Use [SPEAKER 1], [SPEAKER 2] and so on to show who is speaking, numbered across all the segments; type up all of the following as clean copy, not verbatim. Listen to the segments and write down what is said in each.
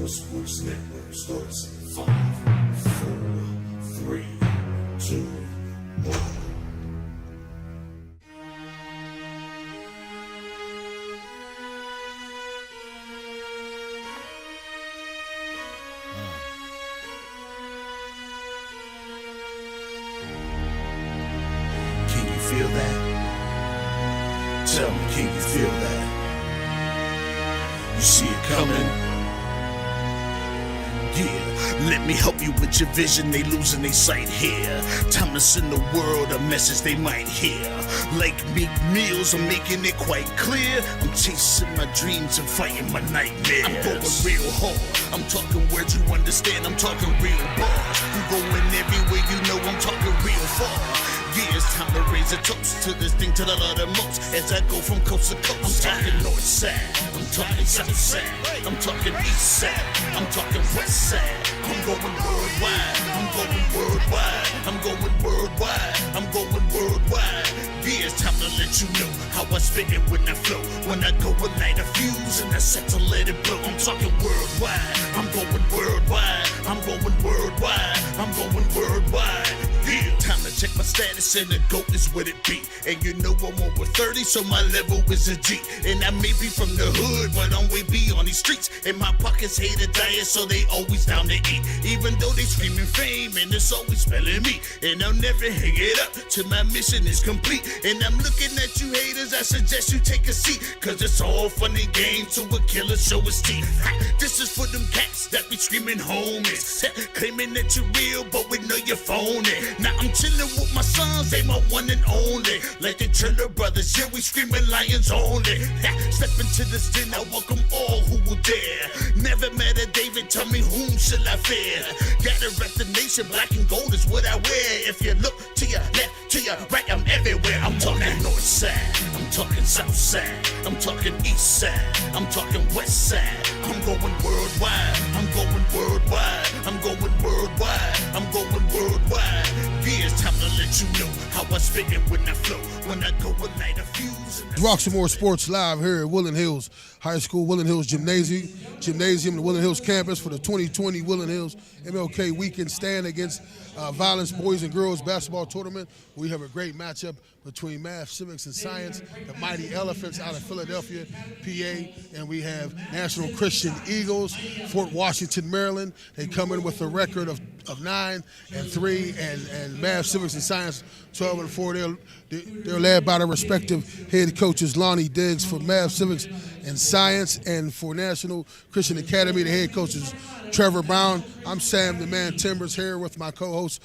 [SPEAKER 1] Untitled Sports Network starts in 5, 4, 3, 2, 1. Can you feel that? Tell me, can you feel that? You see it coming? Yeah, let me help you with your vision, they losing their sight here. Time to send the world a message they might hear. Like Meek Mills, I'm making it quite clear. I'm chasing my dreams and fighting my nightmares. I'm going real hard, I'm talking words you understand, I'm talking real bars. I'm going everywhere you know, I'm talking real far. Yeah, it's time to raise a toast to this thing till I love the most. As I go from coast to coast, I'm talking north side, I'm talking south side, I'm talking east side, I'm talking west side. I'm going worldwide, I'm going worldwide, I'm going worldwide, I'm going worldwide. Yeah, it's time to let you know how I spit it when I flow. When I go and light a fuse and I set to let it blow. I'm talking worldwide, I'm going worldwide, I'm going worldwide, I'm going worldwide. Yeah, time to check my status and the GOAT is what it be. And you know I'm over 30, so my level is a G. And I may be from the hood, but I'm way beyond these streets. And my pockets hate a diet, so they always down to eat. Even though they screaming fame, and it's always spelling me. And I'll never hang it up till my mission is complete. And I'm looking at you haters, I suggest you take a seat. Cause it's all fun and games till a killer show his teeth. This is for them cats that be screaming homies. Claiming that you're real, but we know you're phony. Now I'm chillin' with my sons, they my one and only. Like the Triller Brothers, yeah, we screamin' lions only. Step into this den, I welcome all who will dare. Never met a David, tell me whom shall I fear? Gotta rep the nation, black and gold is what I wear. If you look to your left, to your right, I'm everywhere. I'm talking north side, I'm talking south side, I'm talking east side, I'm talking west side. I'm going worldwide, I'm going worldwide, I'm going worldwide, I'm going worldwide. Yeah, it's time to let you know how I spit it when I flow. When I go and light a fuse.
[SPEAKER 2] Rock some more sports live here at Woodland Hills High School, Woodland Hills Gymnasium, the Woodland Hills campus for the 2020 Woodland Hills MLK weekend stand against Violence Boys and Girls Basketball Tournament. We have a great matchup between Math, Civics, and Science, the Mighty Elephants out of Philadelphia, PA, and we have National Christian Eagles, Fort Washington, Maryland. They come in with a record of 9-3, and Math, Civics, and Science 12-4. They're led by the respective head coaches, Lonnie Diggs for Math, Civics, and Science, and for National Christian Academy, the head coaches, Trevor Brown. I'm Sam the Man Timbers here with my co-hosts,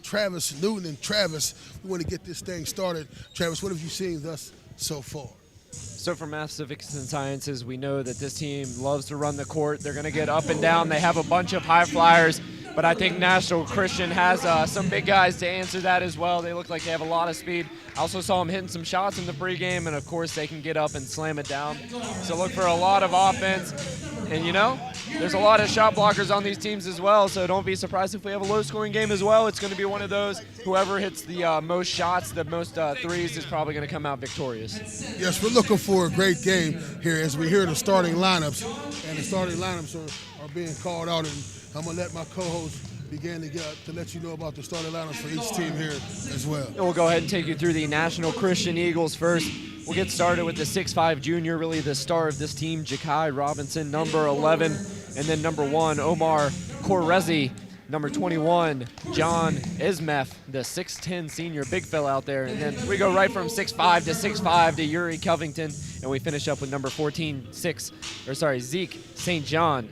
[SPEAKER 2] Travis Newton. And Travis, we want to get this thing started. Travis, what have you seen thus so far?
[SPEAKER 3] So for Math, Civics, and Sciences, we know that this team loves to run the court. They're going to get up and down. They have a bunch of high flyers, but I think National Christian has some big guys to answer that as well. They look like they have a lot of speed. I also saw them hitting some shots in the pregame, and of course they can get up and slam it down. So look for a lot of offense. And you know, there's a lot of shot blockers on these teams as well, so don't be surprised if we have a low-scoring game as well. It's going to be one of those, whoever hits the most shots, the most threes, is probably going to come out victorious.
[SPEAKER 2] Yes, we're looking for a great game here as we hear the starting lineups, and the starting lineups are being called out, and I'm going to let my co-host begin to let you know about the starting lineups for each team here as well.
[SPEAKER 3] And we'll go ahead and take you through the National Christian Eagles first. We'll get started with the 6'5 junior, really the star of this team, Ja'Kai Robinson, number 11, and then number 1, Omar Korezi, number 21, John Ismeth, the 6'10 senior, big fella out there. And then we go right from 6'5 to 6'5 to Yuri Covington, and we finish up with number 14, Zeke St. John.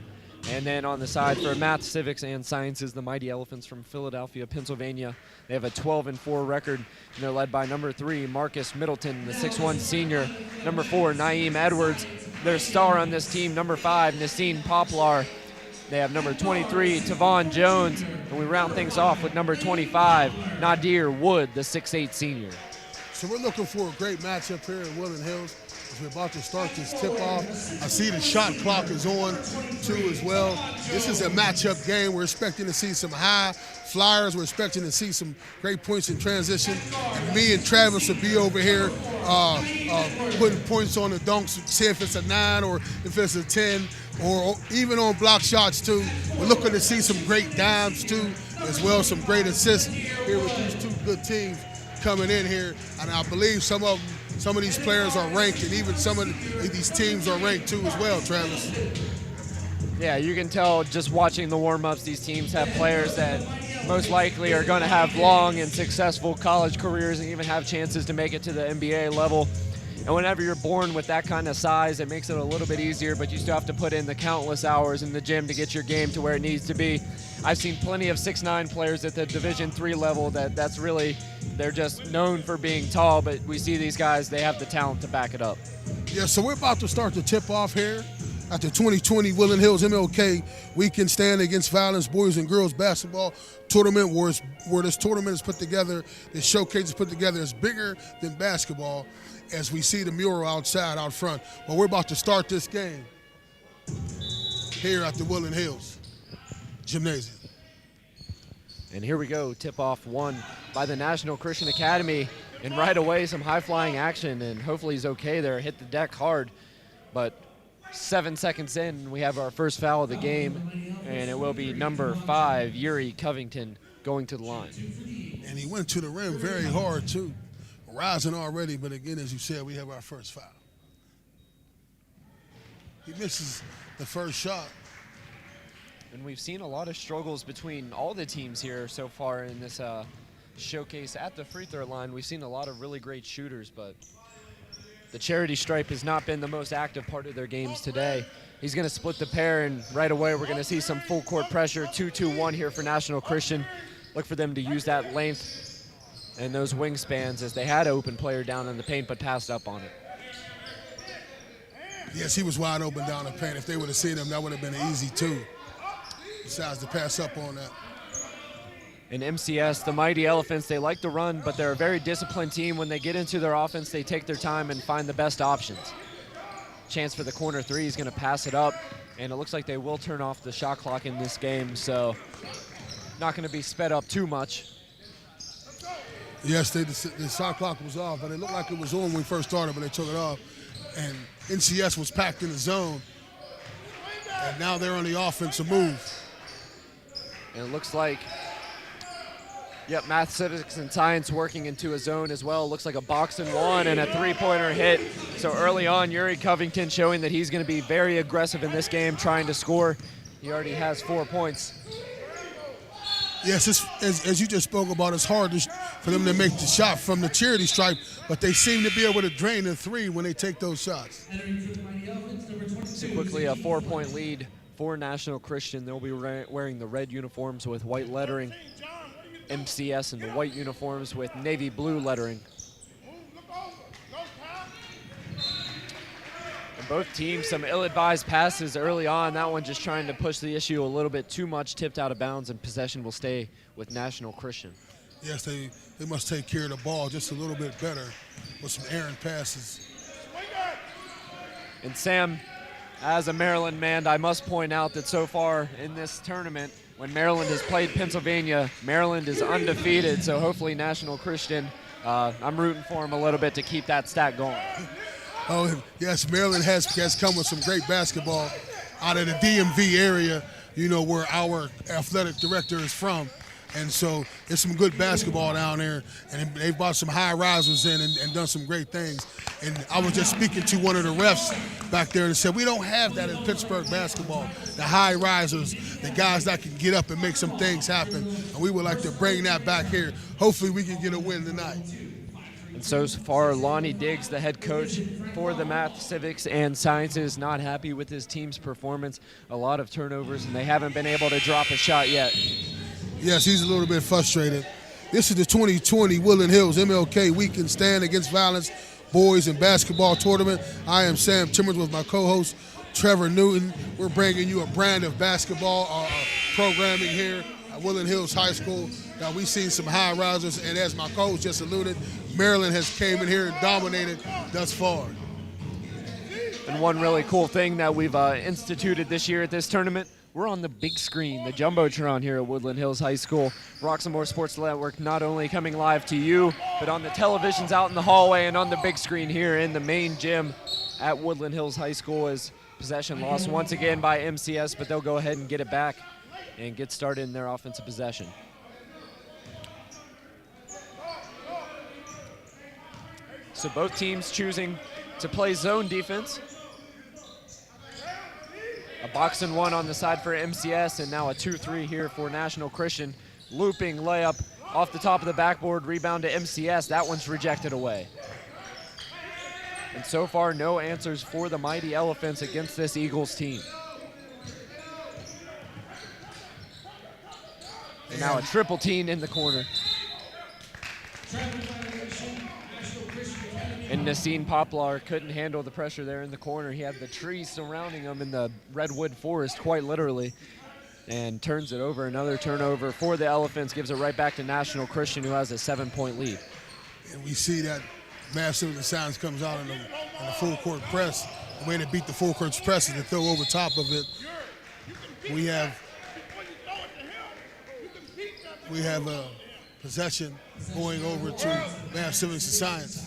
[SPEAKER 3] And then on the side for Math, Civics, and Sciences, the Mighty Elephants from Philadelphia, Pennsylvania. They have a 12-4 record, and they're led by number 3, Marcus Middleton, the 6'1 senior. Number 4, Naeem Edwards, their star on this team. Number 5, Nassine Poplar. They have number 23, Tavon Jones. And we round things off with number 25, Nadir Wood, the 6'8 senior.
[SPEAKER 2] So we're looking for a great matchup here in Woodland Hills. We're about to start this tip-off. I see the shot clock is on, too, as well. This is a matchup game. We're expecting to see some high flyers. We're expecting to see some great points in transition. And me and Travis will be over here putting points on the dunks, see if it's a 9 or if it's a 10. or even on block shots too. We're looking to see some great dimes too, as well as some great assists here with these two good teams coming in here. And I believe some of these players are ranked, and even some of these teams are ranked too as well, Travis.
[SPEAKER 3] Yeah, you can tell just watching the warm-ups, these teams have players that most likely are going to have long and successful college careers and even have chances to make it to the NBA level. And whenever you're born with that kind of size, it makes it a little bit easier, but you still have to put in the countless hours in the gym to get your game to where it needs to be. I've seen plenty of 6'9" players at the Division III level that's really, they're just known for being tall, but we see these guys, they have the talent to back it up.
[SPEAKER 2] Yeah, so we're about to start the tip-off here at the 2020 Woodland Hills MLK Weekend Stand Against Violence Boys and Girls Basketball Tournament, where this tournament is put together, this showcase is put together. It's bigger than basketball, as we see the mural outside, out front. But we're about to start this game here at the Woodland Hills Gymnasium.
[SPEAKER 3] And here we go, tip-off won by the National Christian Academy. And right away, some high-flying action, and hopefully he's okay there. Hit the deck hard, but 7 seconds in, we have our first foul of the game, and it will be number 5, Yuri Covington, going to the line.
[SPEAKER 2] And he went to the rim very hard, too. Rising already, but again, as you said, we have our first foul. He misses the first shot.
[SPEAKER 3] And we've seen a lot of struggles between all the teams here so far in this showcase at the free throw line. We've seen a lot of really great shooters, but the charity stripe has not been the most active part of their games today. He's going to split the pair, and right away we're going to see some full court pressure. 2-2-1 here for National Christian. Look for them to use that length and those wingspans, as they had an open player down in the paint but passed up on it.
[SPEAKER 2] Yes, he was wide open down the paint. If they would have seen him, that would have been an easy 2. Besides to pass up on that.
[SPEAKER 3] In MCS, the Mighty Elephants, they like to run, but they're a very disciplined team. When they get into their offense, they take their time and find the best options. Chance for the corner 3, he's going to pass it up, and it looks like they will turn off the shot clock in this game, so not going to be sped up too much.
[SPEAKER 2] Yes, the shot clock was off, but it looked like it was on when we first started, but they took it off. And NCS was packed in the zone, and now they're on the offensive move.
[SPEAKER 3] And it looks like, yep, Math, Civics, and Science working into a zone as well. Looks like a box and one and a three-pointer hit. So early on, Yuri Covington showing that he's going to be very aggressive in this game, trying to score. He already has 4 points.
[SPEAKER 2] Yes, as you just spoke about, it's hard for them to make the shot from the charity stripe, but they seem to be able to drain the 3 when they take those shots.
[SPEAKER 3] So quickly, a 4-point lead for National Christian. They'll be wearing the red uniforms with white lettering. MCS in the white uniforms with navy blue lettering. And both teams, some ill-advised passes early on. That one just trying to push the issue a little bit too much, tipped out of bounds, and possession will stay with National Christian.
[SPEAKER 2] Yes, they must take care of the ball just a little bit better with some errant passes.
[SPEAKER 3] And Sam, as a Maryland man, I must point out that so far in this tournament, when Maryland has played Pennsylvania, Maryland is undefeated, so hopefully National Christian, I'm rooting for them a little bit to keep that stat going.
[SPEAKER 2] Oh, yes, Maryland has come with some great basketball out of the DMV area, you know, where our athletic director is from. And so there's some good basketball down there, and they've brought some high risers in and done some great things. And I was just speaking to one of the refs back there and said, we don't have that in Pittsburgh basketball, the high risers, the guys that can get up and make some things happen. And we would like to bring that back here. Hopefully we can get a win tonight.
[SPEAKER 3] And so far, Lonnie Diggs, the head coach for the Math, Civics, and Sciences, not happy with his team's performance. A lot of turnovers, and they haven't been able to drop a shot yet.
[SPEAKER 2] Yes, he's a little bit frustrated. This is the 2020 Woodland Hills MLK Weekend Stand Against Violence Boys and Basketball Tournament. I am Sam Timmons with my co-host Trevor Newton. We're bringing you a brand of basketball programming here at Woodland Hills High School. Now, we've seen some high risers, and as my coach just alluded, Maryland has came in here and dominated thus far.
[SPEAKER 3] And one really cool thing that we've instituted this year at this tournament, we're on the big screen, the Jumbotron here at Woodland Hills High School. Roxamore Sports Network not only coming live to you, but on the televisions out in the hallway and on the big screen here in the main gym at Woodland Hills High School, as Possession lost once again by MCS, but they'll go ahead and get it back and get started in their offensive possession. So both teams choosing to play zone defense. A box and one on the side for MCS, and now a 2-3 here for National Christian. Looping layup off the top of the backboard, rebound to MCS. That one's rejected away. And so far, no answers for the Mighty Elephants against this Eagles team. And now a triple team in the corner. And Nassim Poplar couldn't handle the pressure there in the corner. He had the trees surrounding him in the redwood forest, quite literally, and turns it over. Another turnover for the Elephants, gives it right back to National Christian, who has a 7-point lead.
[SPEAKER 2] And we see that Civics and Science comes out in the full court press. The way they beat the full court press is to throw over top of it. We have a possession going over to Civics and Science.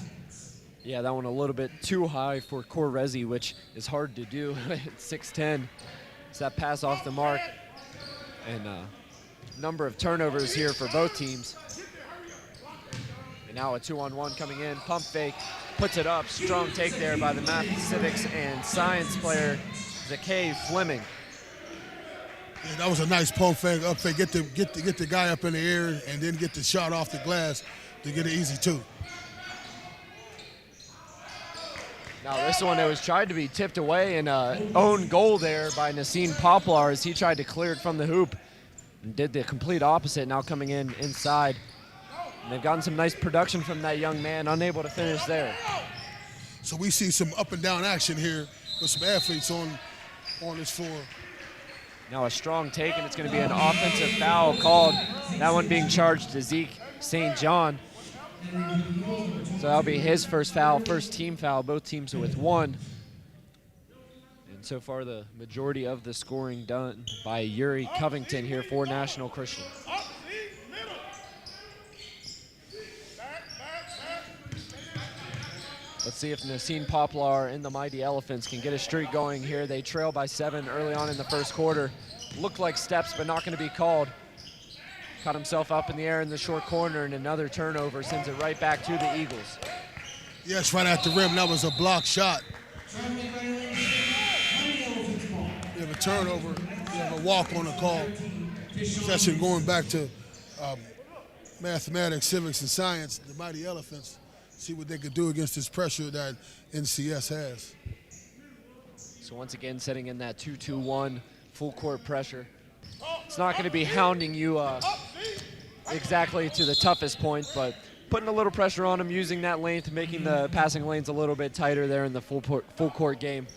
[SPEAKER 3] Yeah, that one a little bit too high for Correzi, which is hard to do at 6'10". So that pass off the mark. And number of turnovers here for both teams. And now a 2-on-1 coming in. Pump fake, puts it up. Strong take there by the Math, Civics, and Science player, Zakay Fleming.
[SPEAKER 2] Yeah, that was a nice pump fake, up fake. Get the guy up in the air and then get the shot off the glass to get an easy 2.
[SPEAKER 3] Now this one, it was tried to be tipped away, and own goal there by Nassim Poplar as he tried to clear it from the hoop and did the complete opposite, now coming in inside. And they've gotten some nice production from that young man, unable to finish there.
[SPEAKER 2] So we see some up and down action here with some athletes on this floor.
[SPEAKER 3] Now a strong take, and it's going to be an offensive foul called. That one being charged to Zeke St. John. So that'll be his first foul, first team foul. Both teams are with 1. And so far the majority of the scoring done by Yuri Covington here for National Christian. Let's see if Nassim Poplar and the Mighty Elephants can get a streak going here. They trail by 7 early on in the first quarter. Looked like steps, but not going to be called. Caught himself up in the air in the short corner, and another turnover sends it right back to the Eagles.
[SPEAKER 2] Yes, right at the rim. That was a block shot. We have a turnover. We have a walk on the call. Possession going back to mathematics, civics, and science. The Mighty Elephants. See what they could do against this pressure that NCS has.
[SPEAKER 3] So once again, setting in that 2-2-1 full court pressure. It's not going to be hounding you exactly to the toughest point, but putting a little pressure on them, using that length, making the passing lanes a little bit tighter there in the full court game.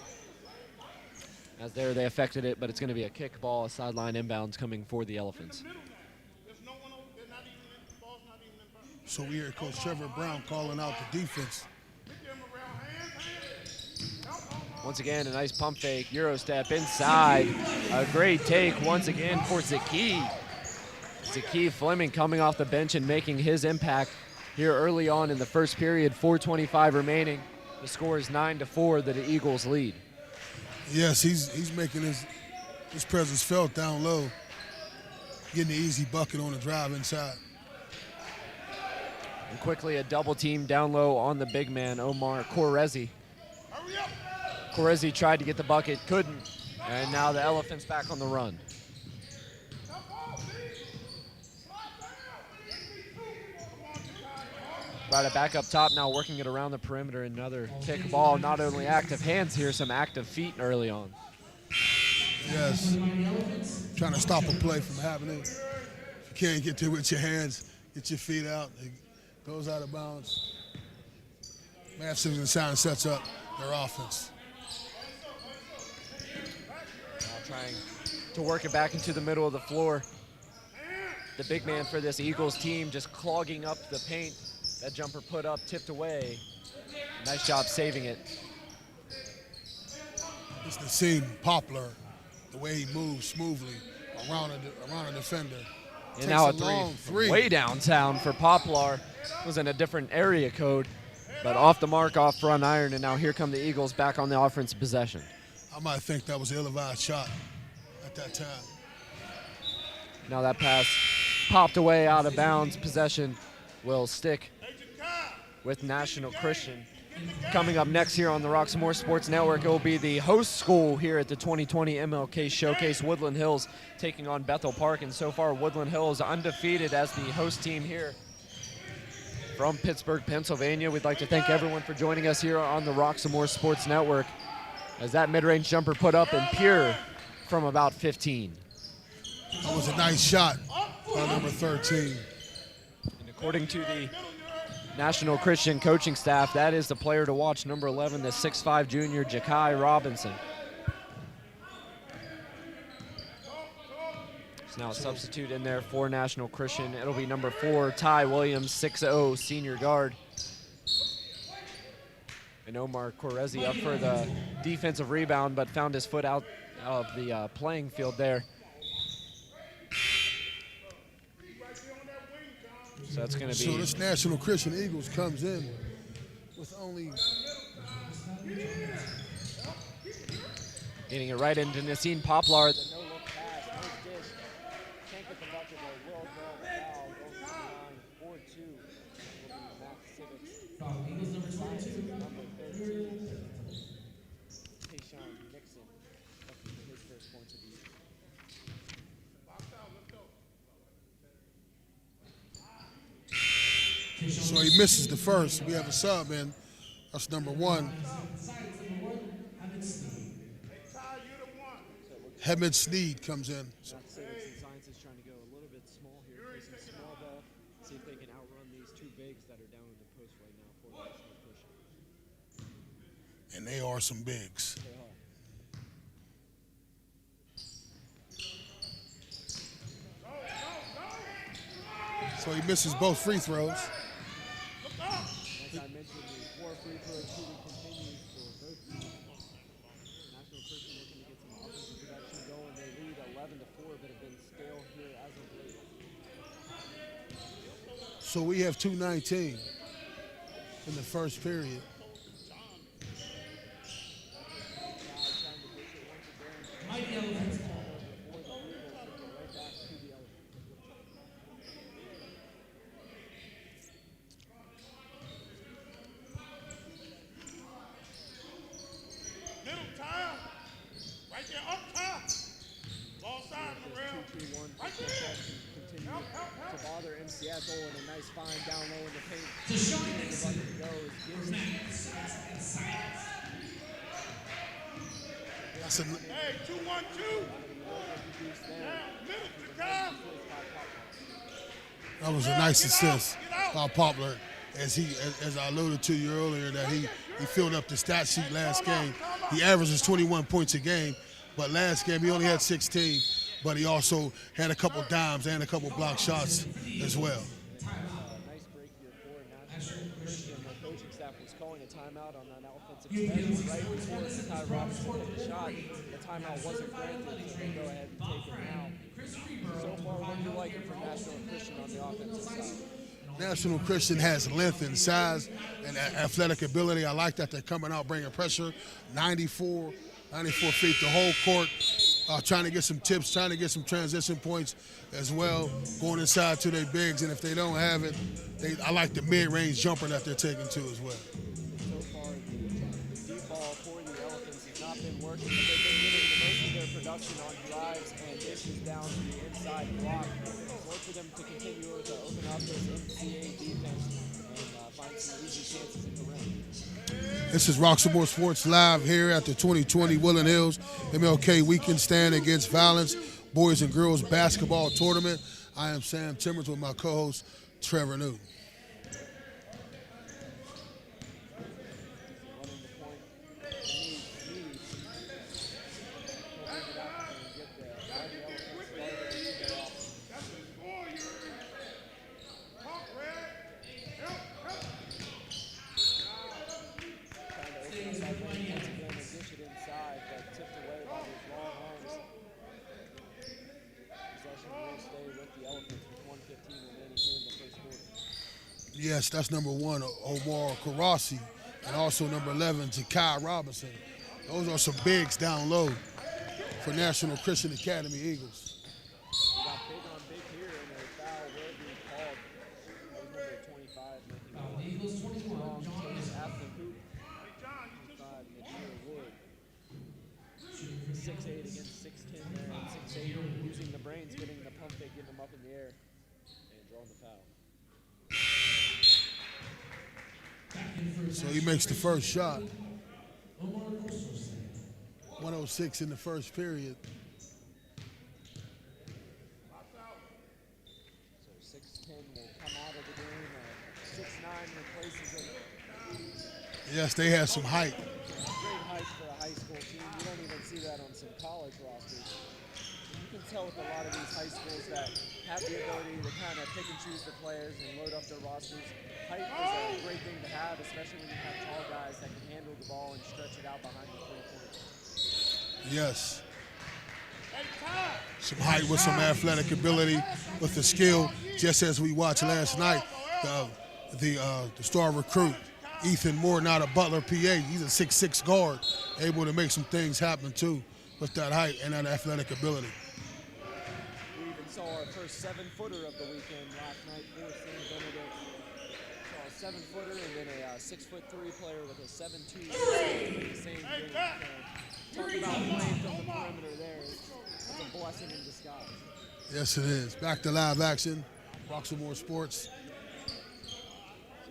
[SPEAKER 3] As there, they affected it, but it's going to be a kick ball, a sideline inbounds coming for the Elephants.
[SPEAKER 2] So we hear Coach Trevor Brown calling out the defense.
[SPEAKER 3] Once again, a nice pump fake, Euro step inside. A great take once again for Zakay. Zakay Fleming coming off the bench and making his impact here early on in the first period. 4:25 remaining. The score is 9-4, the Eagles lead.
[SPEAKER 2] Yes, he's making his presence felt down low. Getting the easy bucket on the drive inside.
[SPEAKER 3] And quickly a double team down low on the big man, Omar Correzi. Correzi tried to get the bucket, couldn't, and now the Elephants back on the run. Brought it back up top, now working it around the perimeter. Another kick ball, not only active hands here, some active feet early on.
[SPEAKER 2] Yes, trying to stop a play from happening. If you can't get there with your hands, get your feet out, it goes out of bounds. Math, Civics, and Science sets up their offense.
[SPEAKER 3] Trying to work it back into the middle of the floor. The big man for this Eagles team just clogging up the paint. That jumper put up, tipped away. Nice job saving it.
[SPEAKER 2] It's the scene, Poplar, the way he moves smoothly around a defender.
[SPEAKER 3] And now a three way downtown for Poplar. Was in a different area code, but off the mark, off front iron, and now here come the Eagles back on the offensive possession.
[SPEAKER 2] I might think that was an ill-advised shot at that time.
[SPEAKER 3] Now that pass popped away out of bounds. Possession will stick with National Christian. Coming up next here on the Roxamore Sports Network, it will be the host school here at the 2020 MLK Showcase, Woodland Hills, taking on Bethel Park. And so far, Woodland Hills undefeated as the host team here from Pittsburgh, Pennsylvania. We'd like to thank everyone for joining us here on the Roxamore Sports Network as that mid-range jumper put up and pure from about 15.
[SPEAKER 2] That was a nice shot by number 13.
[SPEAKER 3] And according to the National Christian coaching staff, that is the player to watch, number 11, the 6'5 junior, Ja'Kai Robinson. So now a substitute in there for National Christian. It'll be number 4, Ty Williams, 6'0 senior guard. And Omar Correzi up for the defensive rebound, but found his foot out of the playing field there. So that's going to be.
[SPEAKER 2] So this National Christian Eagles comes in with only.
[SPEAKER 3] Getting it right into Nassim Poplar. The no-look pass, no dish. Can't get the bucket there. Will draw the foul. Goes to the line. 4-2. Will be Matt Civics.
[SPEAKER 4] Eagles number 22.
[SPEAKER 3] Number 13. Tayshawn Nixon. Looking for his first points of the year.
[SPEAKER 2] So he misses the first. We have a sub in. That's number 1. Hemid Sneed comes in.
[SPEAKER 3] Civics and Science is trying to go a little bit small here. Play some small ball. See if they can outrun these two bigs that are down in the post right now for National Christian.
[SPEAKER 2] And they are some bigs.
[SPEAKER 3] They are.
[SPEAKER 2] So he misses both free throws.
[SPEAKER 3] Like I mentioned, the 4 free throw shooting continues for both teams. National Christian looking to get some offensive production going. They lead 11-4, but have been stale here as of late.
[SPEAKER 2] So we have 2:19 in the first period.
[SPEAKER 4] Mighty Elephants.
[SPEAKER 3] To bother MCS, and a nice find down low in the paint.
[SPEAKER 4] To Sean Nixon.
[SPEAKER 3] Goes,
[SPEAKER 2] That's a,
[SPEAKER 1] Hey, 2-1-2.
[SPEAKER 2] that was a nice assist by Poplar, as I alluded to you earlier, that he filled up the stat sheet last game. He averages 21 points a game, but last game he only had 16. But he also had a couple dimes and a couple block shots as well.
[SPEAKER 3] Nice break here for National Christian. The coaching staff was calling a timeout on that offensive possession right before Ty Robinson hit the shot. The timeout wasn't granted, so they go ahead and take it now. So far, what do you like from National Christian on the offensive side?
[SPEAKER 2] National Christian has length and size and athletic ability. I like that they're coming out bringing pressure. 94 feet the whole court. Trying to get some tips, trying to get some transition points as well, going inside to their bigs, and if they don't have it, I like the mid-range jumper that they're taking to as well.
[SPEAKER 3] So far, the deep ball for the Elephants has not been working, but they've been getting the most of their production on drives and dishes down to the inside block. Look for them to continue to open up this MCA defense and find some easy chances at the rim.
[SPEAKER 2] This is Roxamore Sports Live here at the 2020 Woodland Hills MLK Weekend Stand Against Violence Boys and Girls Basketball Tournament. I am Sam Timmons with my co-host Trevor Newton. Yes, that's number 1, Omar Correzi, and also number 11, Ja'Kai Robinson. Those are some bigs down low for National Christian Academy Eagles.
[SPEAKER 3] We got big on big here, and a foul will be called. That was number 25, making
[SPEAKER 4] Eagles 21,
[SPEAKER 3] long
[SPEAKER 4] John
[SPEAKER 3] chase
[SPEAKER 4] Evans.
[SPEAKER 3] at the hoop. 25, Nadir Wood. 6'8" against 6'10" there, and 6'8" using the brains, getting the pump fake, getting them up in the air, and drawing the foul.
[SPEAKER 2] So he makes the first shot. 106 in the first period.
[SPEAKER 3] So 6'10" will come out of the game. 6'9" replaces him.
[SPEAKER 2] Yes, they have some height.
[SPEAKER 3] Great height for a high school team. You don't even see that on some college rosters. You can tell with a lot of these high schools that have the ability to kind of pick and choose the players and load up their rosters. Height is a great thing to have, especially when you have tall guys that can handle the ball and stretch it out behind the 3 points.
[SPEAKER 2] Yes. Some height with some athletic ability, with the skill, just as we watched last night. The star recruit, Ethan Moore, not a Butler PA. He's a 6'6" guard, able to make some things happen too with that height and that athletic ability.
[SPEAKER 3] We even saw our first 7-footer of the weekend last night for St. Benedict. Saw a 7-footer and then a 6'3" player with a 7'2" in the same game. Talk about playing from the perimeter there. It's a blessing in disguise.
[SPEAKER 2] Yes, it is. Back to live action. Roxamore Sports.
[SPEAKER 3] So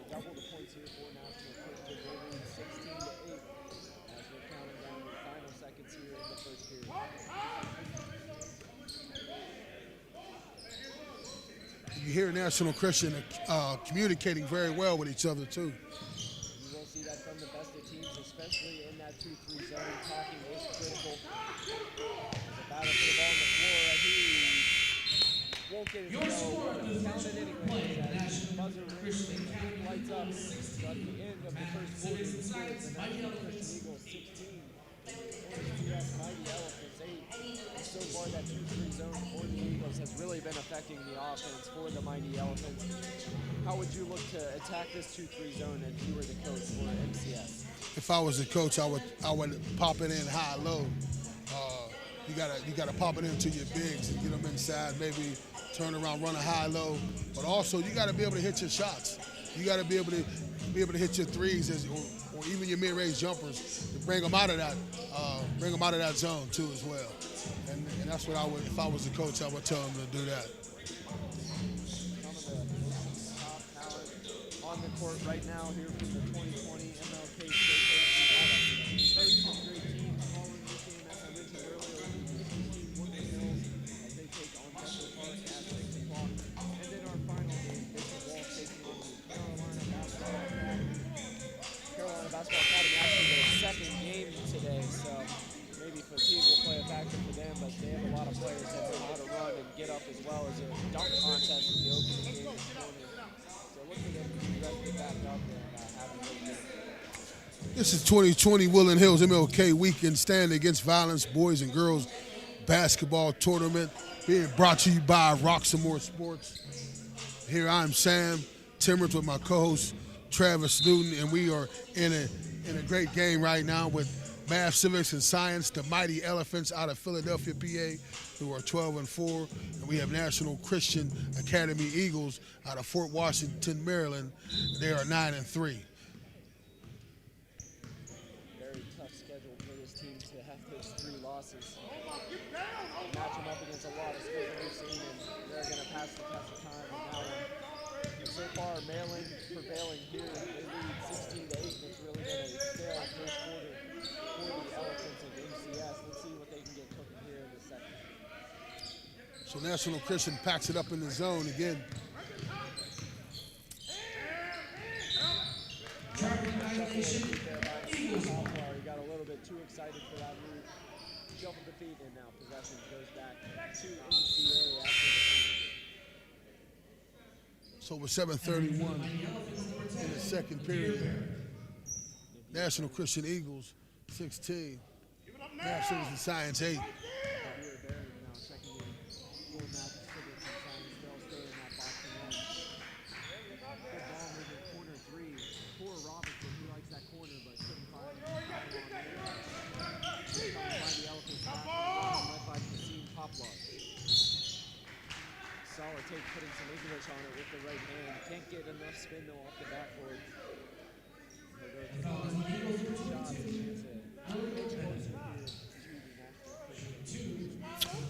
[SPEAKER 3] double the points here for National Christian. They lead 16-8 as we're counting down the final seconds here in the first period.
[SPEAKER 2] You hear National Christian communicating very well with each other too.
[SPEAKER 3] You will see that from the best of teams, especially in that 2-3 zone. Talking is critical. There's a battle for the ball on the floor. He won't get his goal. Count it anyway. As buzzer rings, lights up. So at the end of the first quarter, it's the National Christian Eagles 16. MCS Mighty Elephants 8. And so far, that 2-3 zone for the Eagles has really been affecting the offense for the Mighty Elephants. How would you look to attack this 2-3 zone if you were the coach for MCS?
[SPEAKER 2] If I was the coach, I would pop it in high low. You gotta pop it into your bigs and get them inside. Maybe turn around, run a high low. But also, you gotta be able to hit your shots. You gotta be able to hit your threes or even your mid-range jumpers to bring them out of that zone too as well. And that's what I would, if I was the coach, I would tell them to do that.
[SPEAKER 3] Some of the top talent on the court right now here from the 2020 MLK Showcase. We've got a 13 great teams following this game, as I mentioned earlier. Woodland Hills as they take on Bethel Park at 6 o'clock. And then our final game, Bishop Walsh taking on the Carolina Basketball Academy. Carolina Basketball Academy actually their second game today, so maybe fatigue will play a factor for them, but they have a lot of players that know how to run and get up, as well as a dunk contest in the opening game this morning. So look for them to be ready to back up and have a good game.
[SPEAKER 2] This is 2020 Woodland Hills MLK Weekend Stand Against Violence Boys and Girls Basketball Tournament, being brought to you by Roxamore Sports. Here I'm Sam Timmons with my co-host Travis Newton, and we are in a great game right now with Math, Civics, and Science, the Mighty Elephants out of Philadelphia, PA, who are 12-4, and we have National Christian Academy Eagles out of Fort Washington, Maryland. They are 9-3.
[SPEAKER 3] Very tough schedule for this team to have those 3 losses. Match them up against a lot of schools that we've seen, and they're going to pass the test of time on that one. And so far, Maryland prevailing here. They lead 16-8, and it's really been a stale first quarter for the Elephants of MCS. Let's see what they can get cooking here in the second.
[SPEAKER 2] So National Christian packs it up in the zone again.
[SPEAKER 3] He got a little bit too excited for that move. Jump at the feet, and now possession goes back to NCA after the turn.
[SPEAKER 2] So with 7:31 in the second period, National Christian Eagles 16, Math, Civics, and Science 8.
[SPEAKER 3] Here, Barry now checking in for Math, Civics, and Science. They'll stay in that box and run. Good ball movement, corner 3. Poor Robinson, he likes that corner, but couldn't find it. putting some English on it with the right hand. Can't get enough spin though off the backboard.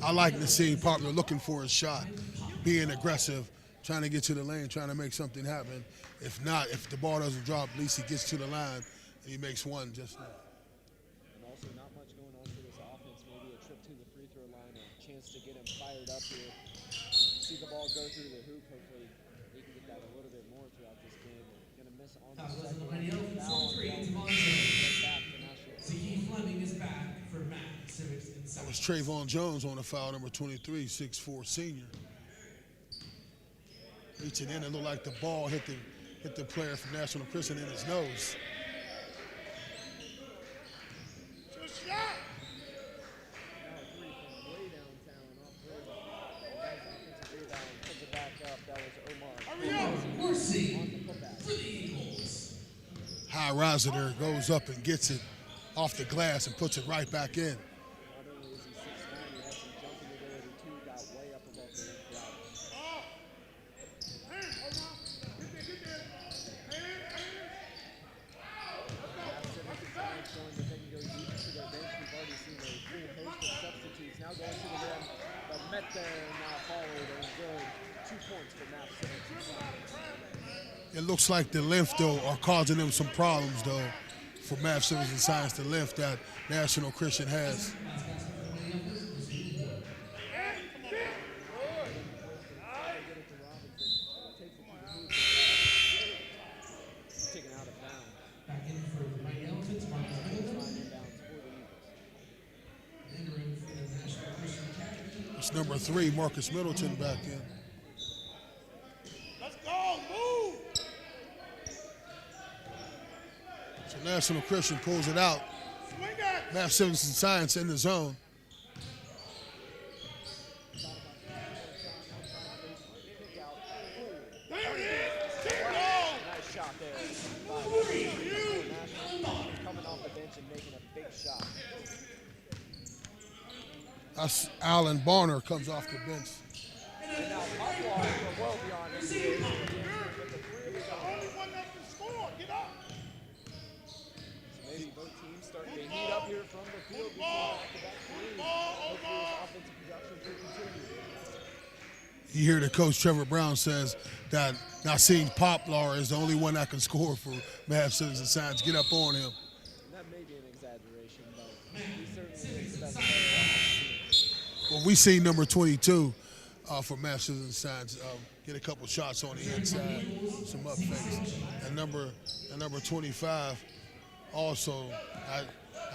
[SPEAKER 2] I like to see Partner looking for a shot, being aggressive, trying to get to the lane, trying to make something happen. If not, if the ball doesn't drop, at least he gets to the line and he makes one just now.
[SPEAKER 3] And also not much going on for this offense. Maybe a trip to the free throw line, a chance to get him fired up here. See the ball go through the hoop. Hopefully he can get that a little bit more throughout this game. Going to miss on the second one.
[SPEAKER 4] Fleming is back for Matt. Civics and
[SPEAKER 2] That was Trayvon Jones on the foul, number 23, 6'4" senior. Reaching in, it looked like the ball hit the player from National Christian in his nose. High riser there, goes up and gets it off the glass and puts it right back in.
[SPEAKER 3] Not only is he 6'9", he has some jumping ability too. Got way up above the rim crowd. Showing that they can go deep into their bench. We've already seen a full host of substitutes now going to the rim, but met there and now followed and good. 2 points for Matt Civics.
[SPEAKER 2] It looks like the length, though, are causing them some problems, though, for math, civics, and science, the length that National Christian has.
[SPEAKER 3] Taken out of bounds.
[SPEAKER 4] back in for the Mighty Elephants. Marcus Middleton. Entering for the National Christian Chapter.
[SPEAKER 2] It's number 3, Marcus Middleton, back in.
[SPEAKER 1] Let's go, move!
[SPEAKER 2] So National Christian pulls it out.
[SPEAKER 1] Swing it!
[SPEAKER 2] Math, civics, and science in the zone.
[SPEAKER 1] There it is! Keep going!
[SPEAKER 3] Nice shot there. Coming off the bench and making a big shot.
[SPEAKER 2] That's Alan Barner comes off the bench.
[SPEAKER 3] And now Poplar are well beyond his age. With the three of them.
[SPEAKER 1] Only one that can score. Get up!
[SPEAKER 3] So maybe both teams starting to heat up here from the field before back-to-back threes. Hopefully this offensive production can continue.
[SPEAKER 2] You hear the coach, Trevor Brown, says that Nassim Poplar is the only one that can score for Math, Civics, and Science. Get up on him.
[SPEAKER 3] That may be an exaggeration, but he certainly is the best player on the team.
[SPEAKER 2] Well, we see number 22 for Math, Civics, and Science get a couple shots on the inside, some up fakes. And number 25 also, I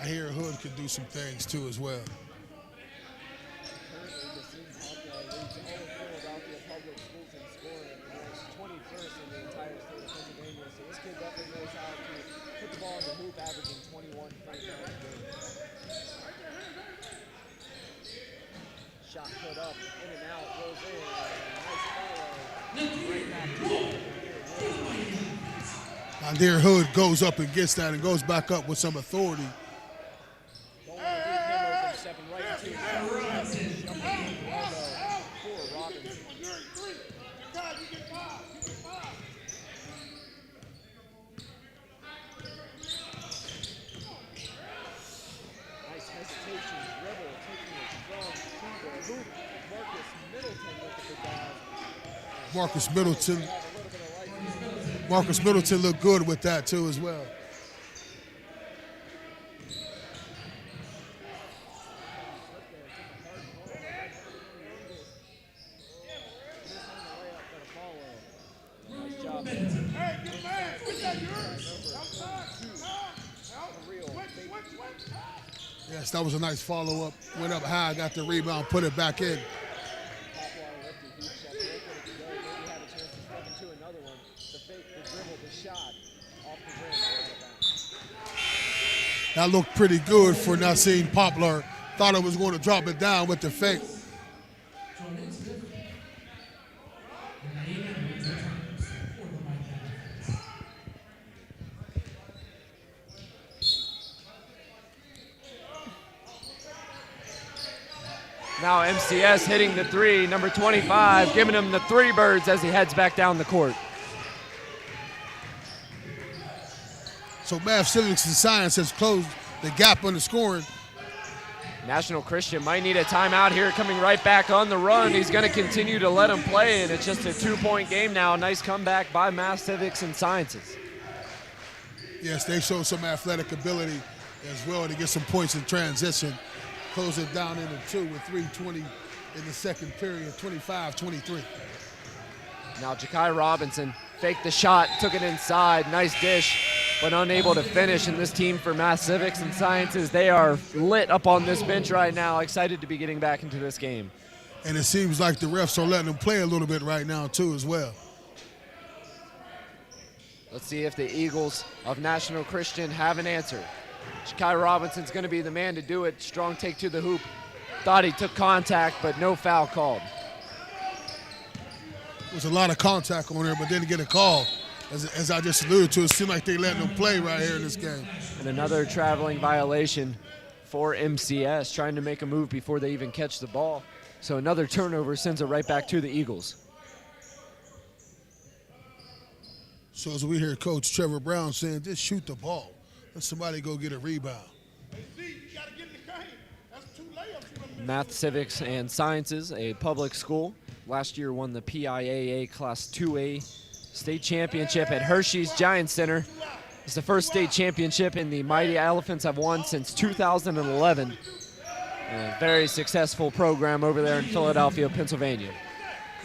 [SPEAKER 2] hear Hood could do some things too as well.
[SPEAKER 3] Currently, the Nassim Poplar leads all of Philadelphia public schools in scoring and ranks 21st in the entire state of Pennsylvania. So this kid definitely knows how to put the ball in the hoop, averaging 21 points per game. Shot put up, in and out, goes in. Nice follow. Right back to
[SPEAKER 2] Now there Hood goes up and gets that and goes back up with some authority.
[SPEAKER 3] don't want to leave him open, stepping right into it. Jumping elbow for Robinson.
[SPEAKER 1] You're in 3. You got it. You get 5. You get 5.
[SPEAKER 3] Nice hesitation, dribble, taking it from to the hoop. Marcus Middleton with the big guys.
[SPEAKER 2] Marcus Middleton,
[SPEAKER 3] Have a little bit of life.
[SPEAKER 2] Marcus Middleton looked good with that too as well.
[SPEAKER 3] Nice job.
[SPEAKER 1] Hey, get man. Switch that yours. Outside. Out.
[SPEAKER 3] Real big
[SPEAKER 1] Switch.
[SPEAKER 2] Yes, that was a nice follow-up. Went up high, got the rebound, put it back in.
[SPEAKER 3] Poplar with the deep shot. Look at it go. Maybe have a chance to step into another one. The fake, the dribble, the shot off the rim.
[SPEAKER 2] That looked pretty good for Nassim Poplar. Thought it was going to drop it down with the fake.
[SPEAKER 4] Jordan Smith. And Naeem Edwards at times for the Mighty Elephants.
[SPEAKER 3] Now MCS hitting the three, number 25, giving him the three birds as he heads back down the court.
[SPEAKER 2] So math, civics, and science has closed the gap on the scoring.
[SPEAKER 3] National Christian might need a timeout here, coming right back on the run. He's going to continue to let him play, and it's just a 2-point game now. Nice comeback by math, civics, and sciences.
[SPEAKER 2] Yes, they showed some athletic ability as well to get some points in transition. Close it down into 2 with 3:20 in the second period, 25-23.
[SPEAKER 3] Now Ja'Kai Robinson faked the shot, took it inside, nice dish, but unable to finish. And this team for math, civics, and sciences, they are lit up on this bench right now, excited to be getting back into this game.
[SPEAKER 2] And it seems like the refs are letting them play a little bit right now too as well.
[SPEAKER 3] Let's see if the Eagles of National Christian have an answer. Ja'Kai Robinson's going to be the man to do it. Strong take to the hoop. Thought he took contact, but no foul called.
[SPEAKER 2] There was a lot of contact on there, but didn't get a call. As I just alluded to, it seemed like they letting them play right here in this game.
[SPEAKER 3] And another traveling violation for MCS, trying to make a move before they even catch the ball. So another turnover sends it right back to the Eagles.
[SPEAKER 2] So as we hear Coach Trevor Brown saying, just shoot the ball. Let somebody go get a rebound.
[SPEAKER 3] Math, civics, and sciences, a public school. Last year won the PIAA Class 2A state championship at Hershey's Giant Center. It's the first state championship in the Mighty Elephants have won since 2011. A very successful program over there in Philadelphia, Pennsylvania.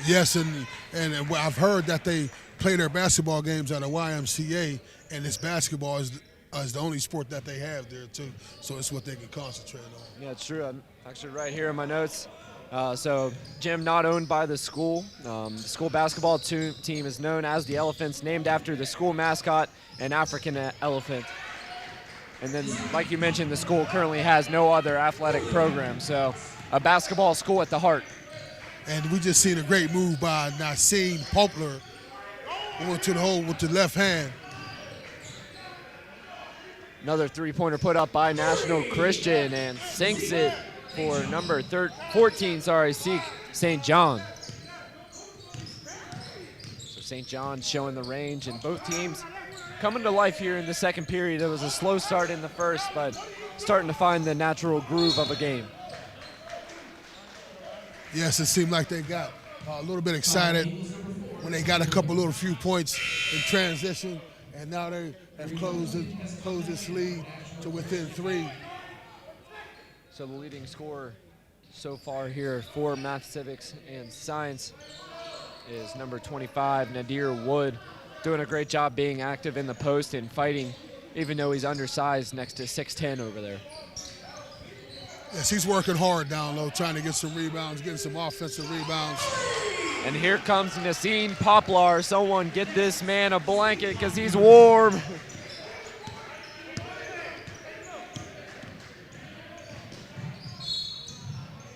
[SPEAKER 2] Yes, and I've heard that they play their basketball games at a YMCA, and this basketball is the only sport that they have there too. So it's what they can concentrate on.
[SPEAKER 3] Yeah, it's true. I'm actually right here in my notes. So gym not owned by the school. The school basketball team is known as the Elephants, named after the school mascot, an African elephant. And then, like you mentioned, the school currently has no other athletic program. So a basketball school at the heart.
[SPEAKER 2] And we just seen a great move by Nassim Poplar. Went to the hole with the left hand.
[SPEAKER 3] Another three-pointer put up by National Christian and sinks it for number 14, Seek St. John. So St. John showing the range, and both teams coming to life here in the second period. It was a slow start in the first, but starting to find the natural groove of a game.
[SPEAKER 2] Yes, it seemed like they got a little bit excited when they got a couple little few points in transition, and now they have closed this lead to within 3.
[SPEAKER 3] So the leading scorer so far here for math, civics, and science is number 25, Nadir Wood, doing a great job being active in the post and fighting, even though he's undersized next to 6'10" over there.
[SPEAKER 2] Yes, he's working hard down low, trying to get some rebounds, getting some offensive rebounds.
[SPEAKER 3] And here comes Nassim Poplar. Someone get this man a blanket because he's warm.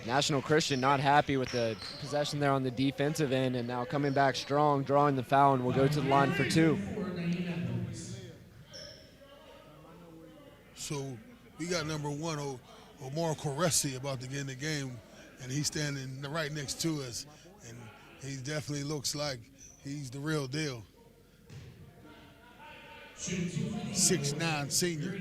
[SPEAKER 3] National Christian not happy with the possession there on the defensive end, and now coming back strong, drawing the foul, and will go to the line for 2.
[SPEAKER 2] So we got number 1, Omar Coresi, about to get in the game, and he's standing right next to us, and he definitely looks like he's the real deal. 6'9" senior.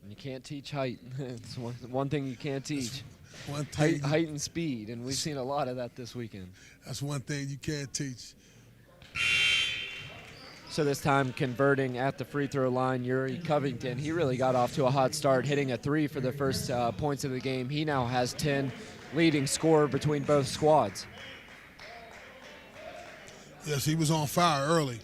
[SPEAKER 3] You can't teach height. It's one thing you can't teach.
[SPEAKER 2] One thing,
[SPEAKER 3] height and speed, and we've seen a lot of that this weekend.
[SPEAKER 2] That's one thing you can't teach.
[SPEAKER 3] So this time converting at the free throw line, Yuri Covington. He really got off to a hot start, hitting a 3 for the first points of the game. He now has 10, leading scorer between both squads.
[SPEAKER 2] Yes, he was on fire early.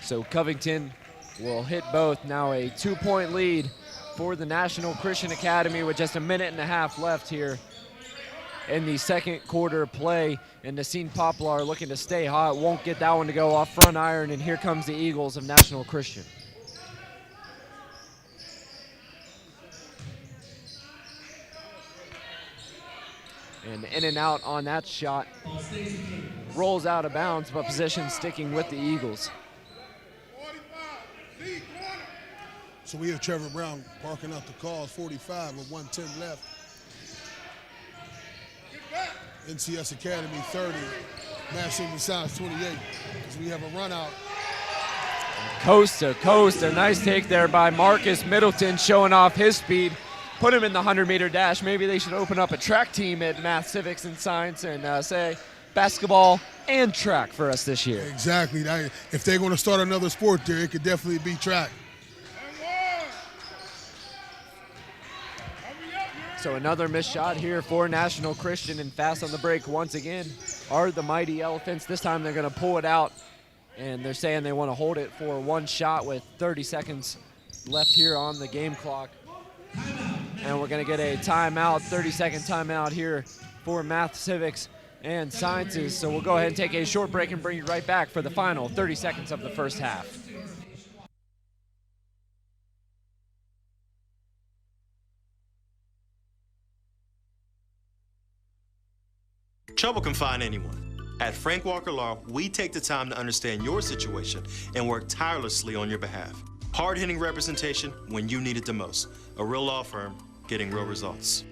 [SPEAKER 3] So Covington will hit both. Now a 2-point lead for the National Christian Academy with just a minute and a half left here in the second quarter play. And Nassim Poplar looking to stay hot. Won't get that one to go off front iron. And here comes the Eagles of National Christian. And in and out on that shot. Rolls out of bounds, but possession sticking with the Eagles.
[SPEAKER 2] So we have Trevor Brown barking out the calls, 45 with 1:10 left. NCS Academy 30, Math Civics and Science 28. As we have a run out.
[SPEAKER 3] Coast to coast, a nice take there by Marcus Middleton, showing off his speed. Put him in the 100-meter dash. Maybe they should open up a track team at Math, Civics, and Science and say basketball and track for us this year.
[SPEAKER 2] Exactly. If they're going to start another sport there, it could definitely be track.
[SPEAKER 3] So another missed shot here for National Christian, and fast on the break once again are the Mighty Elephants. This time they're going to pull it out, and they're saying they want to hold it for one shot with 30 seconds left here on the game clock. And we're going to get a timeout, 30-second timeout here for Math, Civics, and Sciences. So we'll go ahead and take a short break and bring you right back for the final 30 seconds of the first half.
[SPEAKER 5] Trouble can find anyone. At Frank Walker Law, we take the time to understand your situation and work tirelessly on your behalf. Hard-hitting representation when you need it the most. A real law firm getting real results.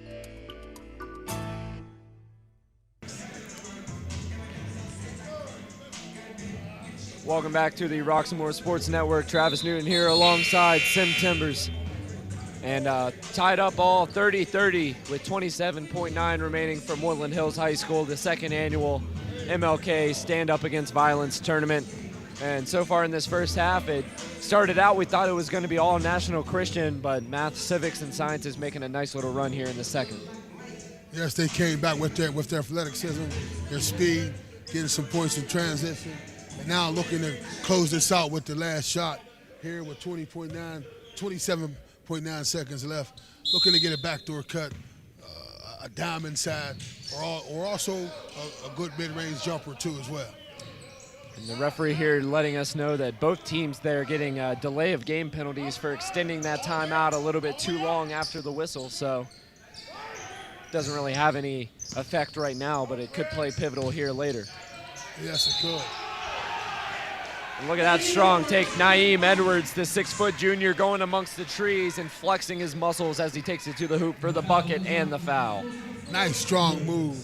[SPEAKER 3] Welcome back to the Roxamore Sports Network. Travis Newton here alongside Sim Timbers. And tied up all 30-30 with 27.9 remaining from Woodland Hills High School, the second annual MLK Stand Up Against Violence tournament. And so far in this first half, it started out, we thought it was going to be all National Christian, but Math, Civics, and Science is making a nice little run here in the second.
[SPEAKER 2] Yes, they came back with their athleticism, their speed, getting some points in transition, and now looking to close this out with the last shot here with 27.9 seconds left, looking to get a backdoor cut, a dime inside, or also a good mid-range jumper too as well.
[SPEAKER 3] And the referee here letting us know that both teams there getting a delay of game penalties for extending that time out a little bit too long after the whistle, so doesn't really have any effect right now, but it could play pivotal here later.
[SPEAKER 2] Yes, it could.
[SPEAKER 3] And look at that strong take. Naeem Edwards, the 6-foot junior, going amongst the trees and flexing his muscles as he takes it to the hoop for the bucket and the foul.
[SPEAKER 2] Nice, strong move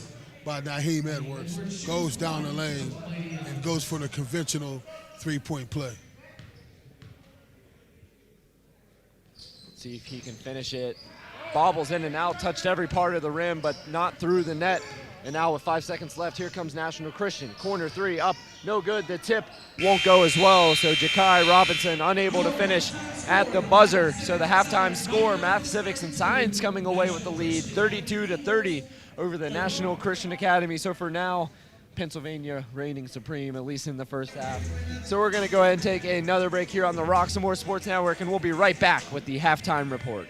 [SPEAKER 2] by Naeem Edwards. Goes down the lane and goes for the conventional three-point play.
[SPEAKER 3] Let's see if he can finish it. Bobbles in and out, touched every part of the rim, but not through the net. And now with 5 seconds left, here comes National Christian. Corner three up, no good. The tip won't go as well. So Ja'Kai Robinson unable to finish at the buzzer. So the halftime score, Math, Civics, and Science coming away with the lead, 32-30 over the National Christian Academy. So for now, Pennsylvania reigning supreme, at least in the first half. So we're going to go ahead and take another break here on the Roxamore Sports Network, and we'll be right back with the halftime report.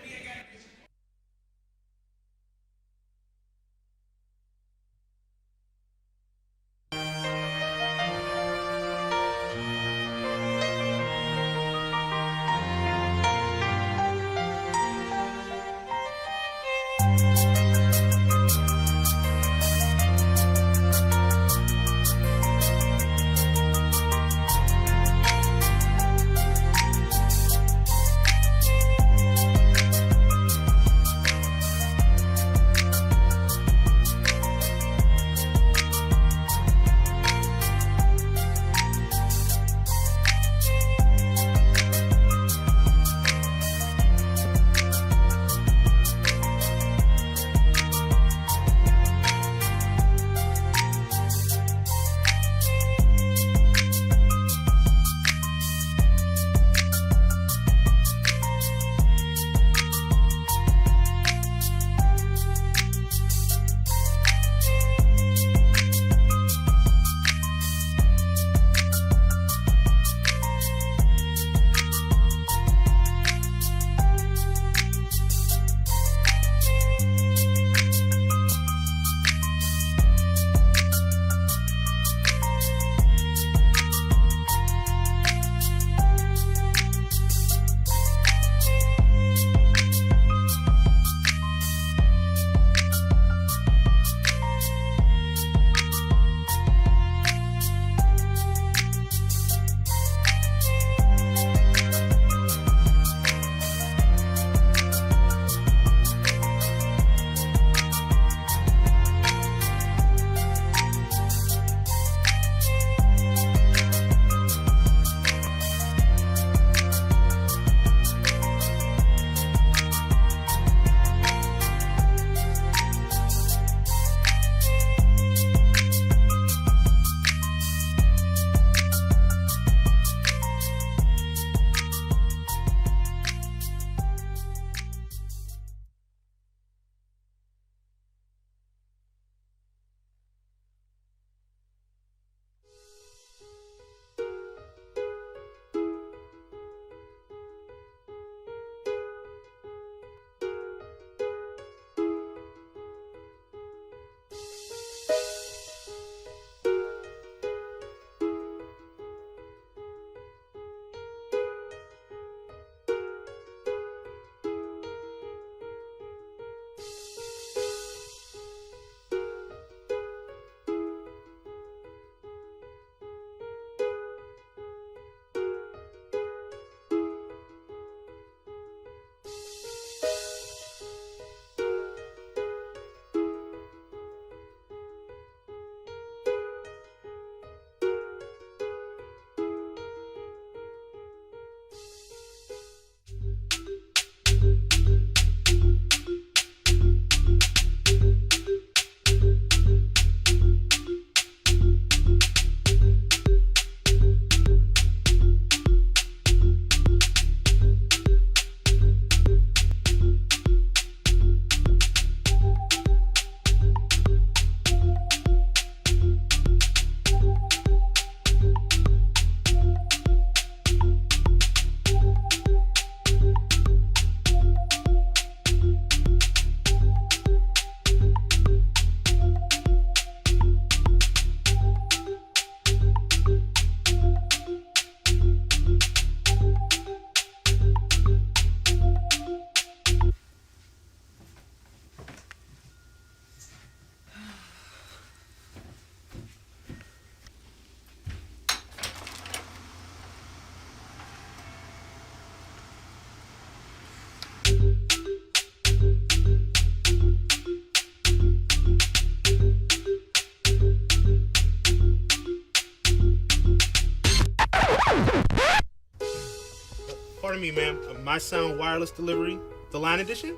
[SPEAKER 6] Pardon me, ma'am. My Sound Wireless Delivery, the Line Edition?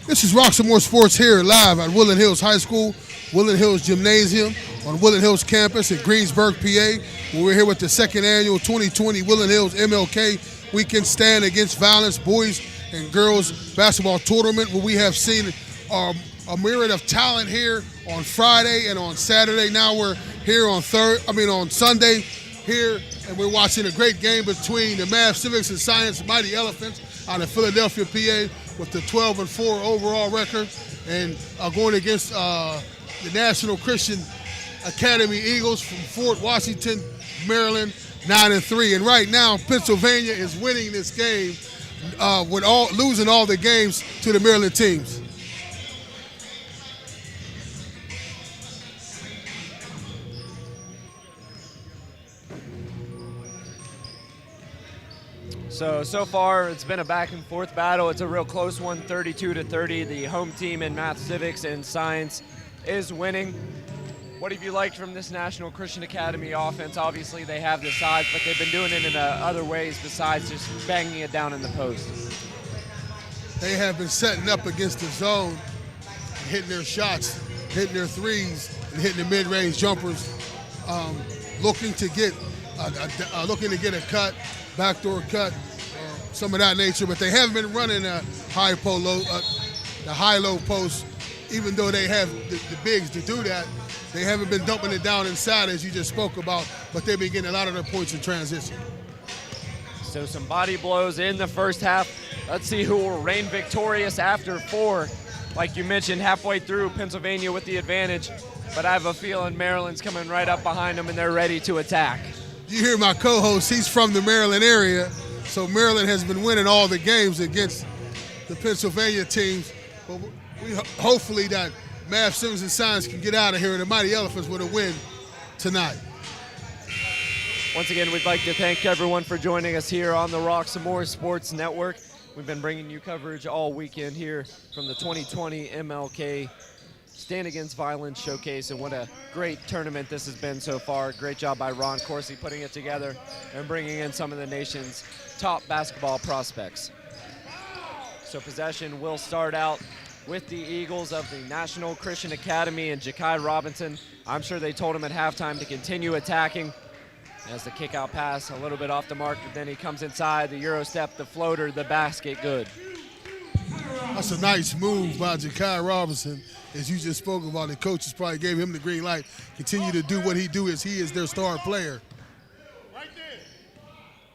[SPEAKER 2] This is Rock Some More Sports here live at Woodland Hills High School, Woodland Hills Gymnasium on Woodland Hills campus in Greensburg, PA. We're here with the second annual 2020 Woodland Hills MLK Weekend Stand Against Violence Boys and Girls Basketball Tournament, where we have seen a myriad of talent here on Friday and on Saturday. Now we're here on Sunday here, and we're watching a great game between the Math, Civics, and Science Mighty Elephants out of Philadelphia, PA, with the 12-4 overall record, and going against the National Christian Academy Eagles from Fort Washington, Maryland, 9-3. And right now, Pennsylvania is winning this game, losing all the games to the Maryland teams.
[SPEAKER 3] So far, it's been a back-and-forth battle. It's a real close one, 32-30. The home team in Math, Civics, and Science is winning. What have you liked from this National Christian Academy offense? Obviously, they have the size, but they've been doing it in other ways besides just banging it down in the post.
[SPEAKER 2] They have been setting up against the zone, hitting their shots, hitting their threes, and hitting the mid-range jumpers, looking to get a cut, backdoor cut, some of that nature. But they haven't been running the high-low post even though they have the bigs to do that, they haven't been dumping it down inside as you just spoke about, but they've been getting a lot of their points in transition.
[SPEAKER 3] So some body blows in the first half. Let's see who will reign victorious after 4. Like you mentioned, halfway through, Pennsylvania with the advantage, but I have a feeling Maryland's coming right up behind them and they're ready to attack.
[SPEAKER 2] You hear my co-host, he's from the Maryland area, so Maryland has been winning all the games against the Pennsylvania teams, but we hopefully that Math, Civics, and Science can get out of here and the Mighty Elephants with a win tonight.
[SPEAKER 3] Once again, we'd like to thank everyone for joining us here on the Rock Some More Sports Network. We've been bringing you coverage all weekend here from the 2020 MLK Stand Against Violence Showcase, and what a great tournament this has been so far. Great job by Ron Corsi putting it together and bringing in some of the nation's top basketball prospects. So possession will start out with the Eagles of the National Christian Academy and Ja'Kai Robinson. I'm sure they told him at halftime to continue attacking. As the kick-out pass, a little bit off the mark, but then he comes inside, the Euro step, the floater, the basket, good.
[SPEAKER 2] That's a nice move by Ja'Kai Robinson. As you just spoke about, the coaches probably gave him the green light. Continue to do what he do as he is their star player.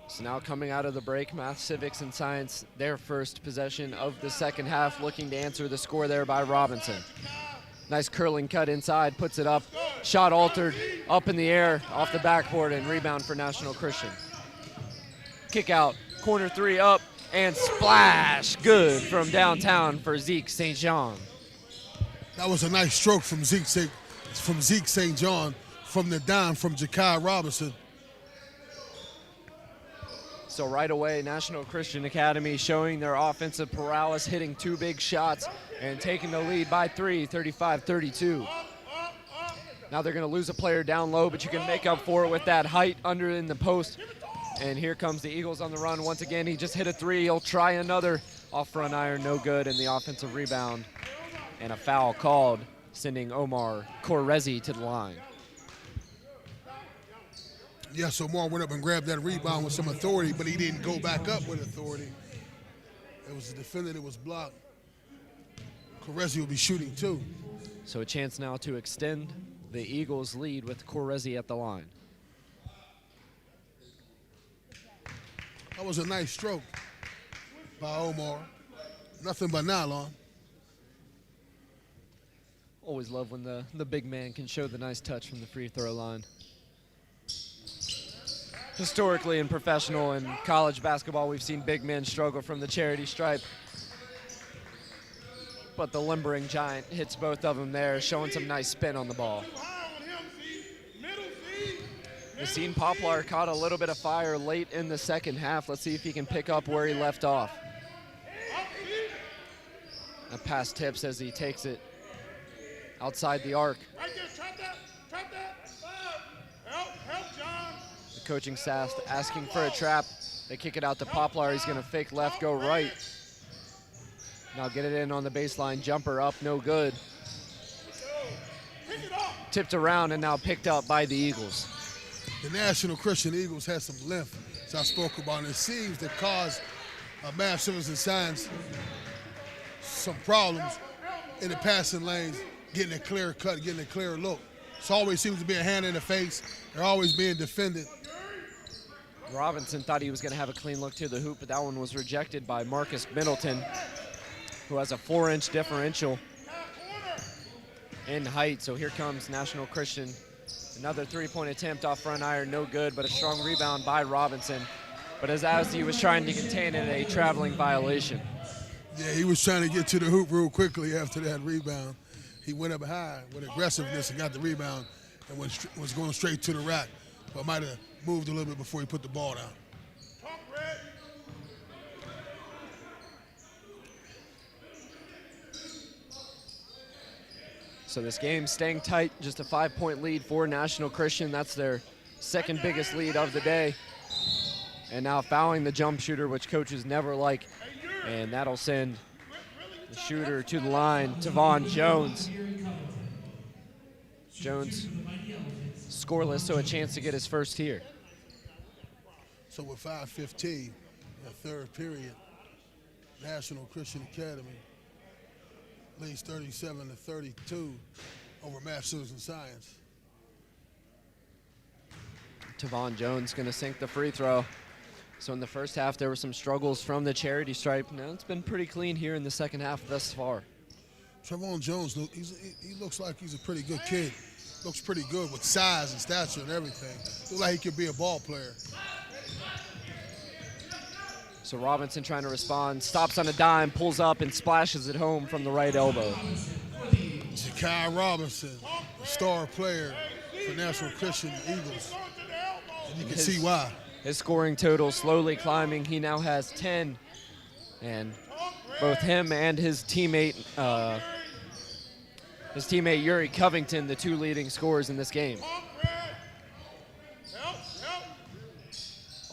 [SPEAKER 3] So now coming out of the break, Math, Civics, and Science, their first possession of the second half, looking to answer the score there by Robinson. Nice curling cut inside, puts it up. Shot altered, up in the air, off the backboard, and rebound for National Christian. Kick out, corner 3 up, and splash, good from downtown for Zeke St. John.
[SPEAKER 2] That was a nice stroke from Zeke St. John from the dime from Ja'Kai Robinson.
[SPEAKER 3] So right away, National Christian Academy showing their offensive prowess, hitting 2 big shots and taking the lead by 3, 35-32. Now they're going to lose a player down low, but you can make up for it with that height under in the post. And here comes the Eagles on the run once again. He just hit a 3. He'll try another off front iron, no good, and the offensive rebound. And a foul called, sending Omar Correzi to the line.
[SPEAKER 2] Yeah, so Omar went up and grabbed that rebound with some authority, but he didn't go back up with authority. It was the defender that was blocked. Correzi will be shooting 2.
[SPEAKER 3] So a chance now to extend the Eagles' lead with Correzi at the line.
[SPEAKER 2] That was a nice stroke by Omar. Nothing but nylon.
[SPEAKER 3] Always love when the big man can show the nice touch from the free throw line. Historically in professional and college basketball, we've seen big men struggle from the charity stripe. But the limbering giant hits both of them there, showing some nice spin on the ball. Yassine Poplar caught a little bit of fire late in the second half. Let's see if he can pick up where he left off. A pass tips as he takes it outside the arc. The coaching staff asking for a trap. They kick it out to Poplar. He's going to fake left, go right. Now get it in on the baseline. Jumper up, no good. Tipped around and now picked up by the Eagles.
[SPEAKER 2] The National Christian Eagles had some length, as I spoke about, and it seems to cause Math, Civics, and Science some problems in the passing lanes, getting a clear cut, getting a clear look. It always seems to be a hand in the face. They're always being defended.
[SPEAKER 3] Robinson thought he was going to have a clean look to the hoop, but that one was rejected by Marcus Middleton, who has a 4-inch differential in height. So here comes National Christian. Another 3-point attempt off front iron, no good, but a strong rebound by Robinson. But as he was trying to contain it, a traveling violation.
[SPEAKER 2] Yeah, he was trying to get to the hoop real quickly after that rebound. He went up high with aggressiveness and got the rebound and was going straight to the rack, but might have moved a little bit before he put the ball down.
[SPEAKER 3] So this game staying tight, just a 5-point lead for National Christian. That's their second biggest lead of the day. And now fouling the jump shooter, which coaches never like. And that'll send the shooter to the line, Tavon Jones. Jones scoreless, so a chance to get his first here.
[SPEAKER 2] So with 5:15 in the third period, National Christian Academy leads 37-32 over math, civics, and science.
[SPEAKER 3] Tavon Jones going to sink the free throw. So in the first half, there were some struggles from the charity stripe. Now it's been pretty clean here in the second half thus far.
[SPEAKER 2] Tavon Jones, he looks like he's a pretty good kid. Looks pretty good with size and stature and everything. Looks like he could be a ball player.
[SPEAKER 3] So Robinson trying to respond, stops on a dime, pulls up and splashes it home from the right elbow.
[SPEAKER 2] Ja'Kai Robinson, a star player for National Christian Eagles. And you can see why.
[SPEAKER 3] His scoring total slowly climbing. He now has 10. And both him and his teammate Yuri Covington, the two leading scorers in this game.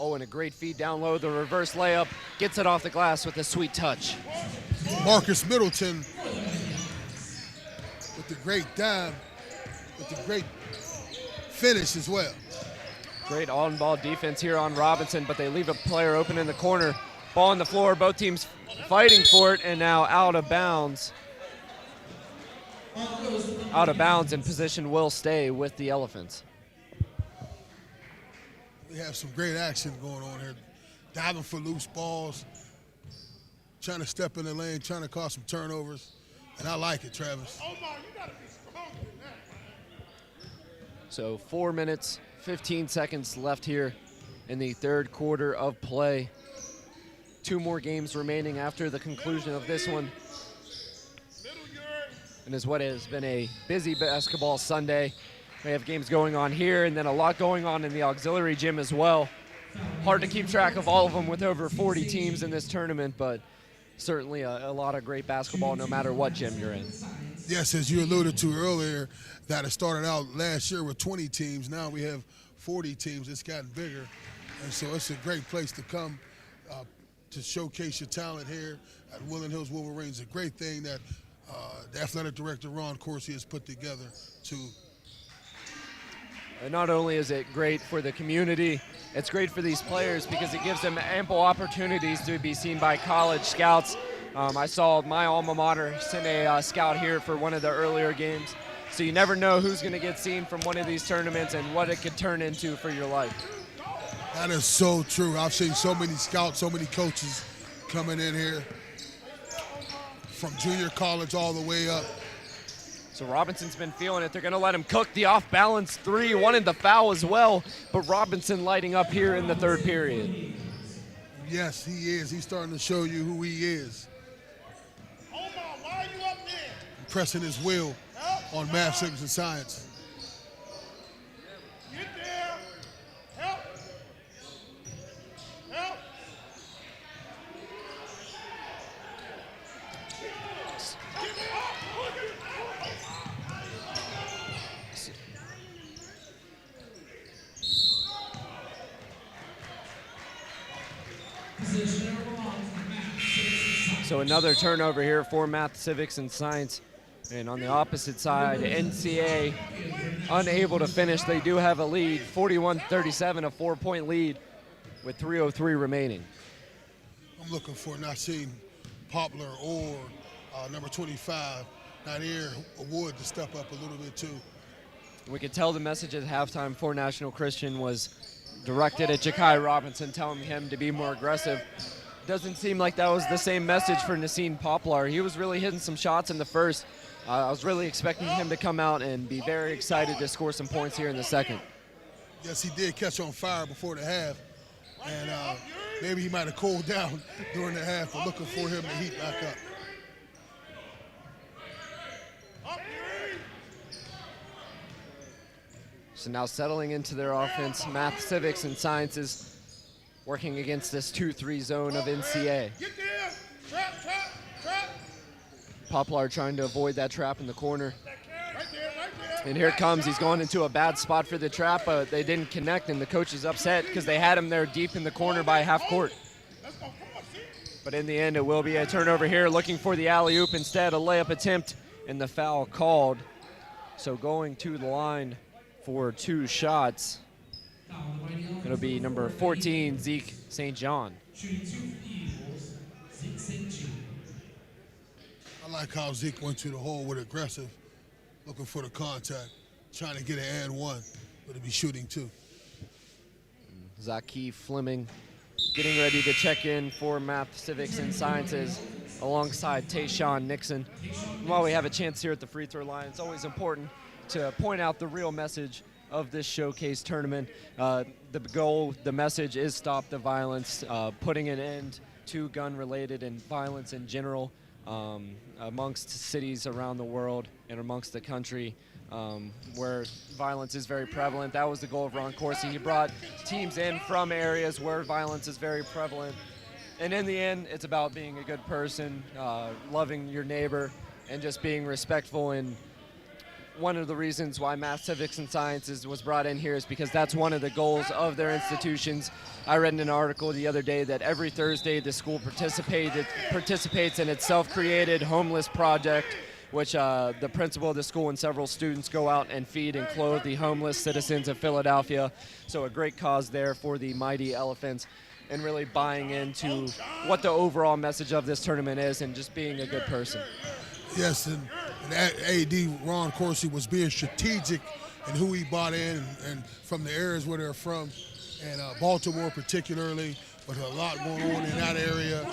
[SPEAKER 3] Oh, and a great feed down low. The reverse layup gets it off the glass with a sweet touch.
[SPEAKER 2] Marcus Middleton with the great dime, with the great finish as well.
[SPEAKER 3] Great on-ball defense here on Robinson, but they leave a player open in the corner. Ball on the floor, both teams fighting for it, and now out of bounds. Out of bounds, and possession will stay with the Elephants.
[SPEAKER 2] We have some great action going on here. Diving for loose balls, trying to step in the lane, trying to cause some turnovers, and I like it, Travis.
[SPEAKER 3] So 4 minutes, 15 seconds left here in the third quarter of play. 2 more games remaining after the conclusion of this one. And is what has been a busy basketball Sunday. We have games going on here and then a lot going on in the auxiliary gym as well. Hard to keep track of all of them with over 40 teams in this tournament, but certainly a lot of great basketball no matter what gym you're in.
[SPEAKER 2] Yes, as you alluded to earlier, that it started out last year with 20 teams. Now we have 40 teams. It's gotten bigger. And so it's a great place to come to showcase your talent here at Woodland Hills Wolverines. A great thing that the athletic director, Ron Corsi, has put together to.
[SPEAKER 3] And not only is it great for the community, it's great for these players because it gives them ample opportunities to be seen by college scouts. I saw my alma mater send a scout here for one of the earlier games. So you never know who's going to get seen from one of these tournaments and what it could turn into for your life.
[SPEAKER 2] That is so true. I've seen so many scouts, so many coaches coming in here from junior college all the way up.
[SPEAKER 3] So Robinson's been feeling it. They're going to let him cook the off-balance three. Wanted the foul as well, but Robinson lighting up here in the third period.
[SPEAKER 2] Yes, he is. He's starting to show you who he is. Pressing his will on math, civics, and science.
[SPEAKER 1] Get there. Help. Help.
[SPEAKER 3] So another turnover here for math, civics, and science. And on the opposite side, NCA unable to finish. They do have a lead, 41-37, a 4-point lead with 3:03 remaining.
[SPEAKER 2] I'm looking for Nassim Poplar or number 25, Nadir Wood, to step up a little bit too.
[SPEAKER 3] We could tell the message at halftime for National Christian was directed at Ja'Kai Robinson, telling him to be more aggressive. Doesn't seem like that was the same message for Nassim Poplar. He was really hitting some shots in the first. I was really expecting him to come out and be very excited to score some points here in the second.
[SPEAKER 2] Yes, he did catch on fire before the half, and maybe he might have cooled down during the half, but looking for him to heat back up.
[SPEAKER 3] So now settling into their offense, math, civics, and sciences working against this 2-3 zone of NCA. Poplar trying to avoid that trap in the corner. And here it comes. He's going into a bad spot for the trap, but they didn't connect, and the coach is upset because they had him there deep in the corner by half court. But in the end, it will be a turnover here, looking for the alley-oop instead, a layup attempt, and the foul called. So going to the line for 2 shots. It'll be number 14, Zeke St. John.
[SPEAKER 2] I like how Zeke went to the hole with aggressive, looking for the contact, trying to get an and one, but to be shooting two.
[SPEAKER 3] Zaki Fleming getting ready to check in for Math, Civics, and Sciences alongside Tayshawn Nixon. And while we have a chance here at the free throw line, it's always important to point out the real message of this showcase tournament. The goal, the message is stop the violence, putting an end to gun-related and violence in general amongst cities around the world and amongst the country where violence is very prevalent. That was the goal of Ron Corsi. He brought teams in from areas where violence is very prevalent. And in the end, it's about being a good person, loving your neighbor, and just being respectful. And one of the reasons why Math, Civics, and Sciences was brought in here is because that's one of the goals of their institutions. I read in an article the other day that every Thursday the school participates in its self-created homeless project, which the principal of the school and several students go out and feed and clothe the homeless citizens of Philadelphia. So a great cause there for the Mighty Elephants, and really buying into what the overall message of this tournament is and just being a good person.
[SPEAKER 2] Yes, and AD Ron Corsi was being strategic in who he brought in and from the areas where they're from, and Baltimore particularly, but a lot going on in that area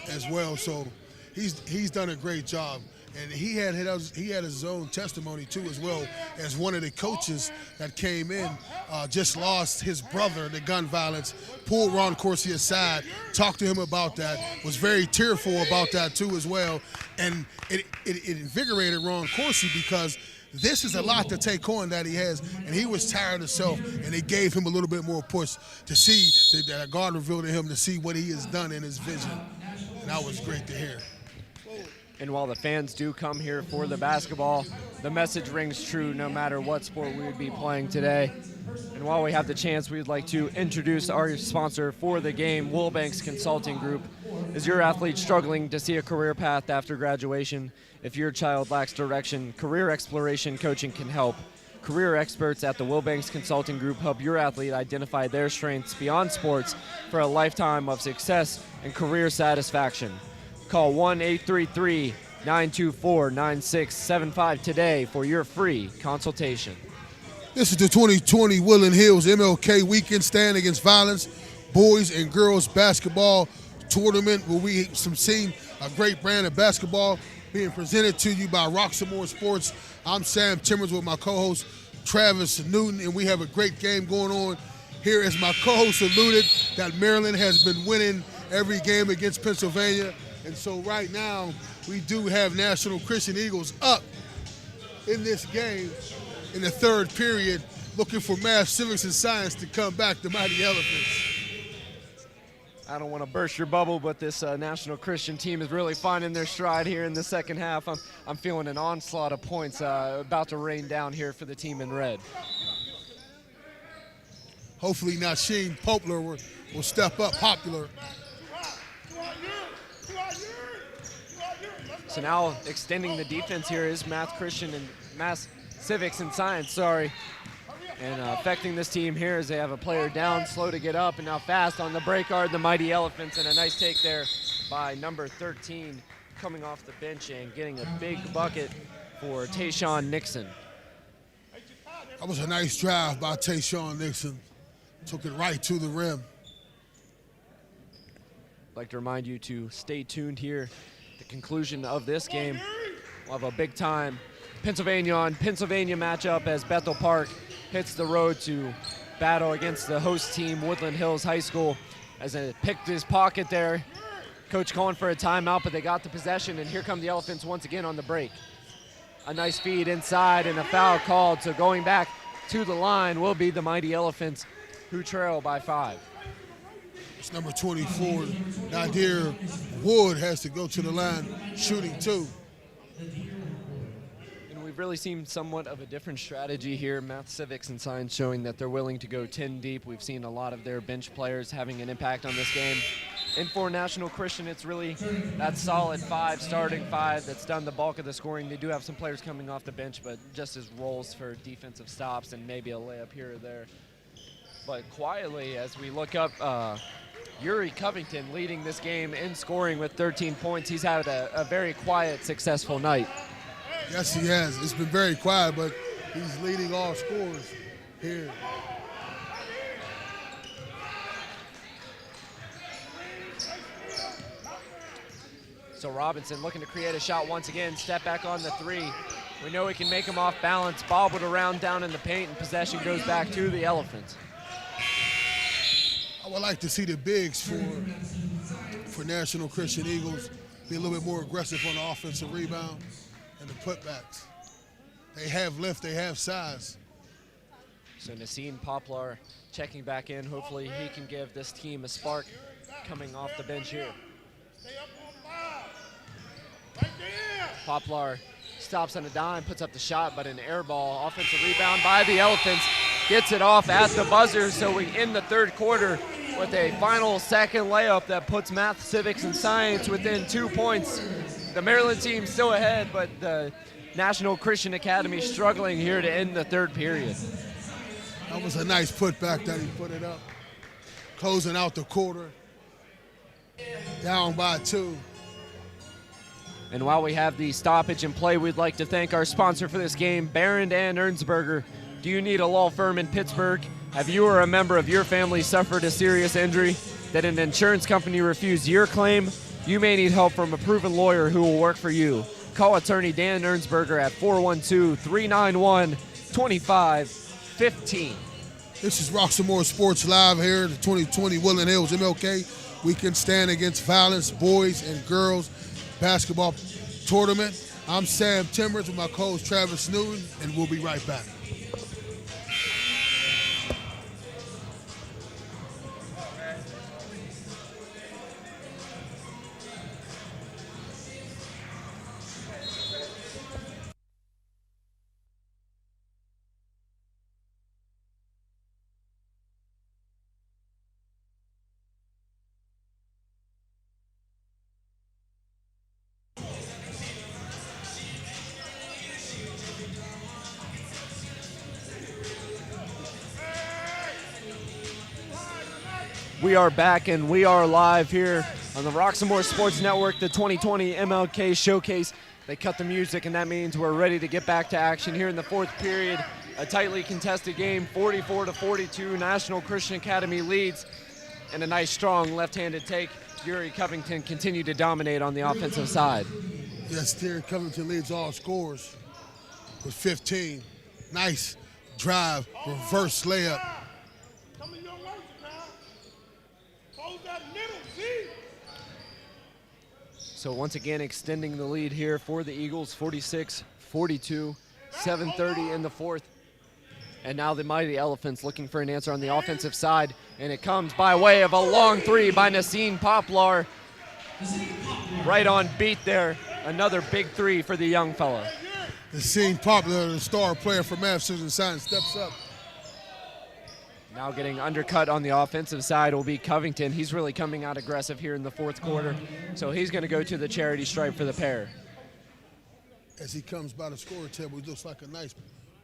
[SPEAKER 2] as well. So he's done a great job. And he had his own testimony too, as well as one of the coaches that came in just lost his brother to gun violence, pulled Ron Corsi aside, talked to him about that, was very tearful about that too as well. And it invigorated Ron Corsi because this is a lot to take on that he has, and he was tired of self, and it gave him a little bit more push to see that God revealed to him to see what he has done in his vision. And that was great to hear.
[SPEAKER 3] And while the fans do come here for the basketball, the message rings true no matter what sport we would be playing today. And while we have the chance, we'd like to introduce our sponsor for the game, Wilbanks Consulting Group. Is your athlete struggling to see a career path after graduation? If your child lacks direction, career exploration coaching can help. Career experts at the Wilbanks Consulting Group help your athlete identify their strengths beyond sports for a lifetime of success and career satisfaction. Call 1-833-924-9675 today for your free consultation.
[SPEAKER 2] This is the 2020 Woodland Hills MLK Weekend Stand Against Violence boys and girls basketball tournament, where we seen a great brand of basketball being presented to you by Roxamore Sports. I'm Sam Timmons with my co-host Travis Newton, and we have a great game going on here. As my co-host alluded, that Maryland has been winning every game against Pennsylvania. And so right now, we do have National Christian Eagles up in this game in the third period, looking for Math, Civics, and Science to come back, the Mighty Elephants.
[SPEAKER 3] I don't want to burst your bubble, but this National Christian team is really finding their stride here in the second half. I'm feeling an onslaught of points about to rain down here for the team in red.
[SPEAKER 2] Hopefully Nasheen Poplar will step up. Popular.
[SPEAKER 3] So now extending the defense here is Math Christian and Math Civics and Science, And affecting this team here as they have a player down, slow to get up, and now fast on the break guard, the Mighty Elephants, and a nice take there by number 13 coming off the bench and getting a big bucket for Tayshawn Nixon.
[SPEAKER 2] That was a nice drive by Tayshawn Nixon. Took it right to the rim.
[SPEAKER 3] I'd like to remind you to stay tuned here. The conclusion of this game, we'll have a big time Pennsylvania matchup as Bethel Park hits the road to battle against the host team, Woodland Hills High School, as it picked his pocket there. Coach calling for a timeout, but they got the possession, and here come the Elephants once again on the break. A nice feed inside and a foul called, so going back to the line will be the Mighty Elephants, who trail by 5.
[SPEAKER 2] It's number 24, Nadir Wood, has to go to the line, shooting 2.
[SPEAKER 3] And we've really seen somewhat of a different strategy here. Math, Civics, and Science showing that they're willing to go 10 deep. We've seen a lot of their bench players having an impact on this game. And for National Christian, it's really that solid 5, starting 5, that's done the bulk of the scoring. They do have some players coming off the bench, but just as roles for defensive stops and maybe a layup here or there. But quietly, as we look up Yuri Covington leading this game in scoring with 13 points. He's had a very quiet, successful night.
[SPEAKER 2] Yes, he has. It's been very quiet, but he's leading all scorers here.
[SPEAKER 3] So Robinson looking to create a shot once again, step back on the three. We know he can make him off balance, bobbled around down in the paint, and possession goes back to the Elephants.
[SPEAKER 2] I would like to see the bigs for National Christian Eagles be a little bit more aggressive on the offensive rebound and the putbacks. They have lift, they have size.
[SPEAKER 3] So Nassim Poplar checking back in. Hopefully he can give this team a spark coming off the bench here. Poplar stops on a dime, puts up the shot, but an air ball. Offensive rebound by the Elephants. Gets it off at the buzzer, so we end the third quarter with a final second layup that puts math, civics, and science within 2 points. The Maryland team still ahead, but the National Christian Academy struggling here to end the third period.
[SPEAKER 2] That was a nice putback that he put it up. Closing out the quarter. Down by 2.
[SPEAKER 3] And while we have the stoppage in play, we'd like to thank our sponsor for this game, Barron and Ernsberger. Do you need a law firm in Pittsburgh? Have you or a member of your family suffered a serious injury that an insurance company refused your claim? You may need help from a proven lawyer who will work for you. Call attorney Dan Ernsberger at 412-391-2515.
[SPEAKER 2] This is Roxamore Sports Live here at the 2020 Woodland Hills MLK Weekend Stand Against Violence Boys and Girls Basketball Tournament. I'm Sam Timbers with my co-host Travis Newton, and we'll be right back.
[SPEAKER 3] We are back and we are live here on the Roxamore Sports Network, the 2020 MLK Showcase. They cut the music, and that means we're ready to get back to action here in the fourth period. A tightly contested game, 44-42. National Christian Academy leads, and a nice, strong left-handed take. Yuri Covington continued to dominate on the offensive side.
[SPEAKER 2] Yes, Terry Covington leads all scorers with 15. Nice drive, reverse layup.
[SPEAKER 3] So once again, extending the lead here for the Eagles, 46-42, 7:30 in the fourth. And now the mighty Elephants looking for an answer on the offensive side, and it comes by way of a long three by Nassim Poplar. Right on beat there. Another big three for the young fella.
[SPEAKER 2] Nassim Poplar, the star player for Math, Civics, and Science, steps up.
[SPEAKER 3] Now getting undercut on the offensive side will be Covington. He's really coming out aggressive here in the fourth quarter. So he's going to go to the charity stripe for the pair.
[SPEAKER 2] As he comes by the scoring table, he looks like a nice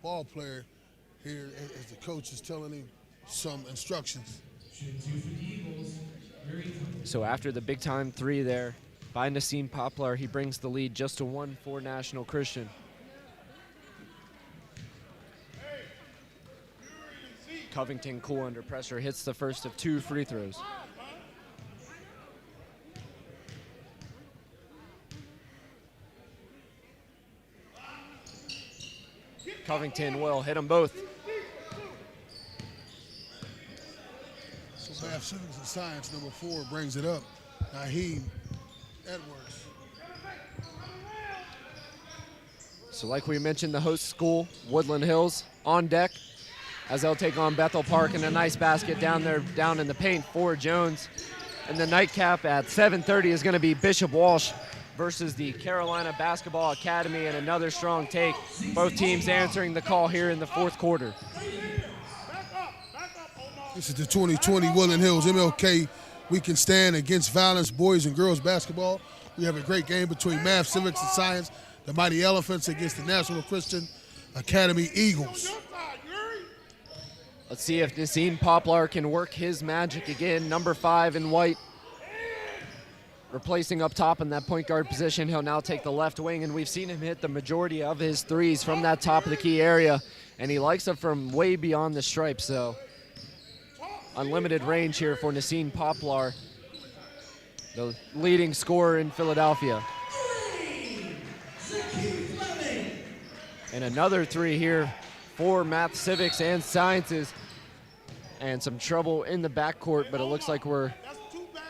[SPEAKER 2] ball player here as the coach is telling him some instructions.
[SPEAKER 3] So after the big-time three there by Nassim Poplar, he brings the lead just to 1 for National Christian. Covington, cool under pressure, hits the first of 2 free throws. Covington will hit them both.
[SPEAKER 2] So Math, Civics, and Science, number 4, brings it up. Naheem Edwards.
[SPEAKER 3] So like we mentioned, the host school, Woodland Hills, on deck as they'll take on Bethel Park, and a nice basket down there, down in the paint for Jones. And the nightcap at 7:30 is going to be Bishop Walsh versus the Carolina Basketball Academy, and another strong take. Both teams answering the call here in the fourth quarter.
[SPEAKER 2] This is the 2020 Woodland Hills MLK Weekend Stand Against Violence Boys and Girls Basketball. We have a great game between Math, Civics, and Science, the Mighty Elephants against the National Christian Academy Eagles.
[SPEAKER 3] Let's see if Nassim Poplar can work his magic again. Number 5 in white, replacing up top in that point guard position. He'll now take the left wing, and we've seen him hit the majority of his threes from that top of the key area, and he likes them from way beyond the stripe, so unlimited range here for Nassim Poplar, the leading scorer in Philadelphia. And another 3 here for Math, Civics, and Sciences. And some trouble in the backcourt, but it looks like we're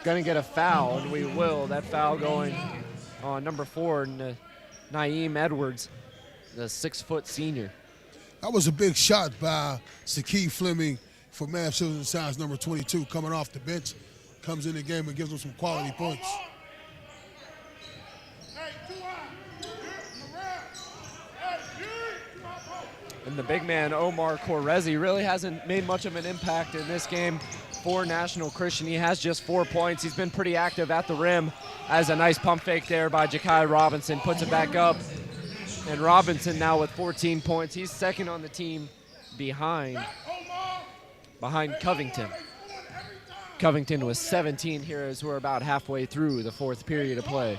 [SPEAKER 3] going to get a foul, and we will. That foul going on number 4, Naeem Edwards, the 6-foot senior.
[SPEAKER 2] That was a big shot by Saki Fleming for Math, Civics, and Science, number 22, coming off the bench, comes in the game and gives them some quality points.
[SPEAKER 3] And the big man, Omar Korezi, really hasn't made much of an impact in this game for National Christian. He has just 4 points. He's been pretty active at the rim, as a nice pump fake there by Ja'Kai Robinson puts it back up. And Robinson now with 14 points. He's second on the team behind Covington. Covington was 17 here as we're about halfway through the 4th period of play.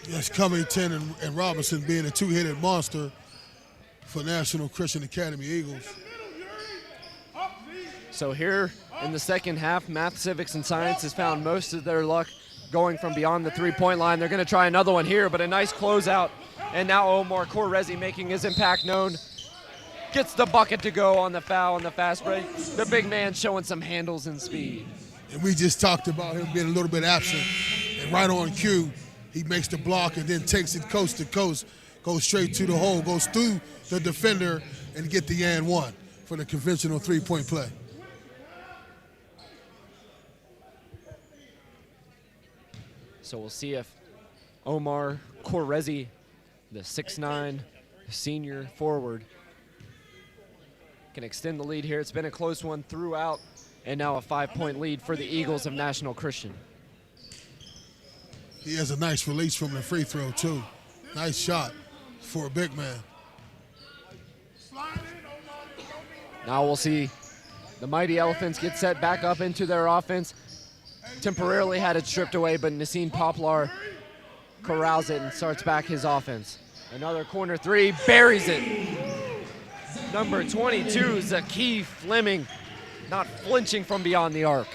[SPEAKER 2] Yes, Covington and Robinson being a two-headed monster for National Christian Academy Eagles.
[SPEAKER 3] So here in the second half, Math, Civics, and Science has found most of their luck going from beyond the three-point line. They're going to try another one here, but a nice closeout. And now Omar Korezi making his impact known. Gets the bucket to go on the foul on the fast break. The big man showing some handles and speed.
[SPEAKER 2] And we just talked about him being a little bit absent. And right on cue, he makes the block and then takes it coast to coast, goes straight to the hole, goes through the defender, and get the and one for the conventional three-point play.
[SPEAKER 3] So we'll see if Omar Korezi, the 6'9" senior forward, can extend the lead here. It's been a close one throughout, and now a 5-point lead for the Eagles of National Christian.
[SPEAKER 2] He has a nice release from the free throw, too. Nice shot for a big man.
[SPEAKER 3] Now we'll see the Mighty Elephants get set back up into their offense. Temporarily had it stripped away, but Nassim Poplar corrals it and starts back his offense. Another corner 3, buries it. Number 22, Zaki Fleming, not flinching from beyond the arc.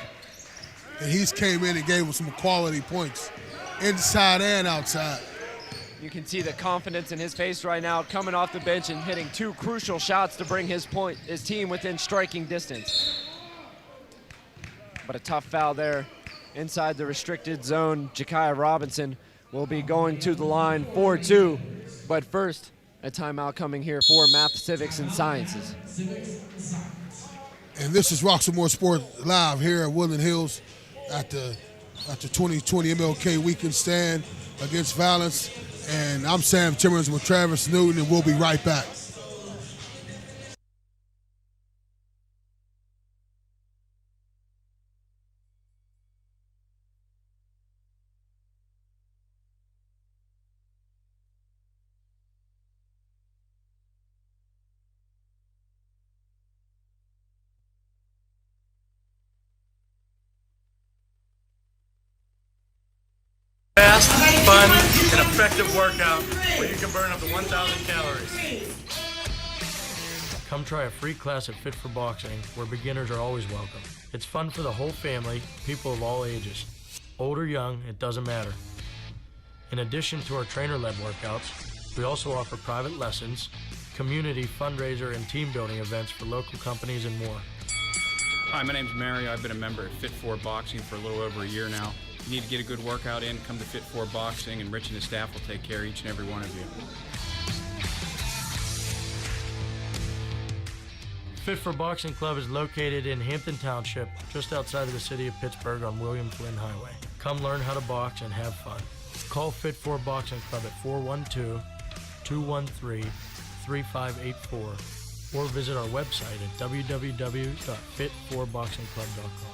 [SPEAKER 2] And he's came in and gave him some quality points, inside and outside.
[SPEAKER 3] You can see the confidence in his face right now, coming off the bench and hitting 2 crucial shots to bring his team within striking distance. But a tough foul there inside the restricted zone. Ja'Kai Robinson will be going to the line for 2. But first, a timeout coming here for Math, Civics, and Sciences.
[SPEAKER 2] And this is Roxamore Sport Live here at Woodland Hills at the 2020 MLK Weekend Stand Against Violence. And I'm Sam Timmons with Travis Newton, and we'll be right back.
[SPEAKER 7] Fast, fun, and effective workout where you can burn up to 1,000 calories.
[SPEAKER 8] Come try a free class at Fit for Boxing, where beginners are always welcome. It's fun for the whole family, people of all ages. Old or young, it doesn't matter. In addition to our trainer-led workouts, we also offer private lessons, community fundraiser and team building events for local companies and more.
[SPEAKER 9] Hi, my name's Mario. I've been a member of Fit for Boxing for a little over a year now. If you need to get a good workout in, come to Fit for Boxing, and Rich and his staff will take care of each and every one of you.
[SPEAKER 8] Fit for Boxing Club is located in Hampton Township, just outside of the city of Pittsburgh on William Flynn Highway. Come learn how to box and have fun. Call Fit for Boxing Club at 412-213-3584 or visit our website at www.fit4boxingclub.com.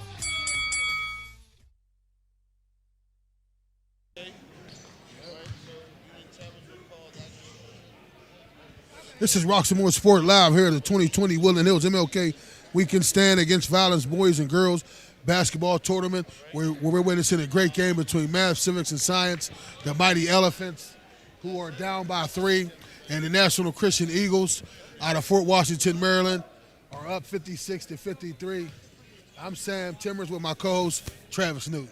[SPEAKER 2] This is Roxamore Sport Live here at the 2020 Woodland Hills MLK Weekend Stand Against Violence Boys and Girls Basketball Tournament, where we're witnessing a great game between math, civics, and science. The Mighty Elephants, who are down by 3, and the National Christian Eagles out of Fort Washington, Maryland, are up 56-53. I'm Sam Timmers with my co-host, Travis Newton.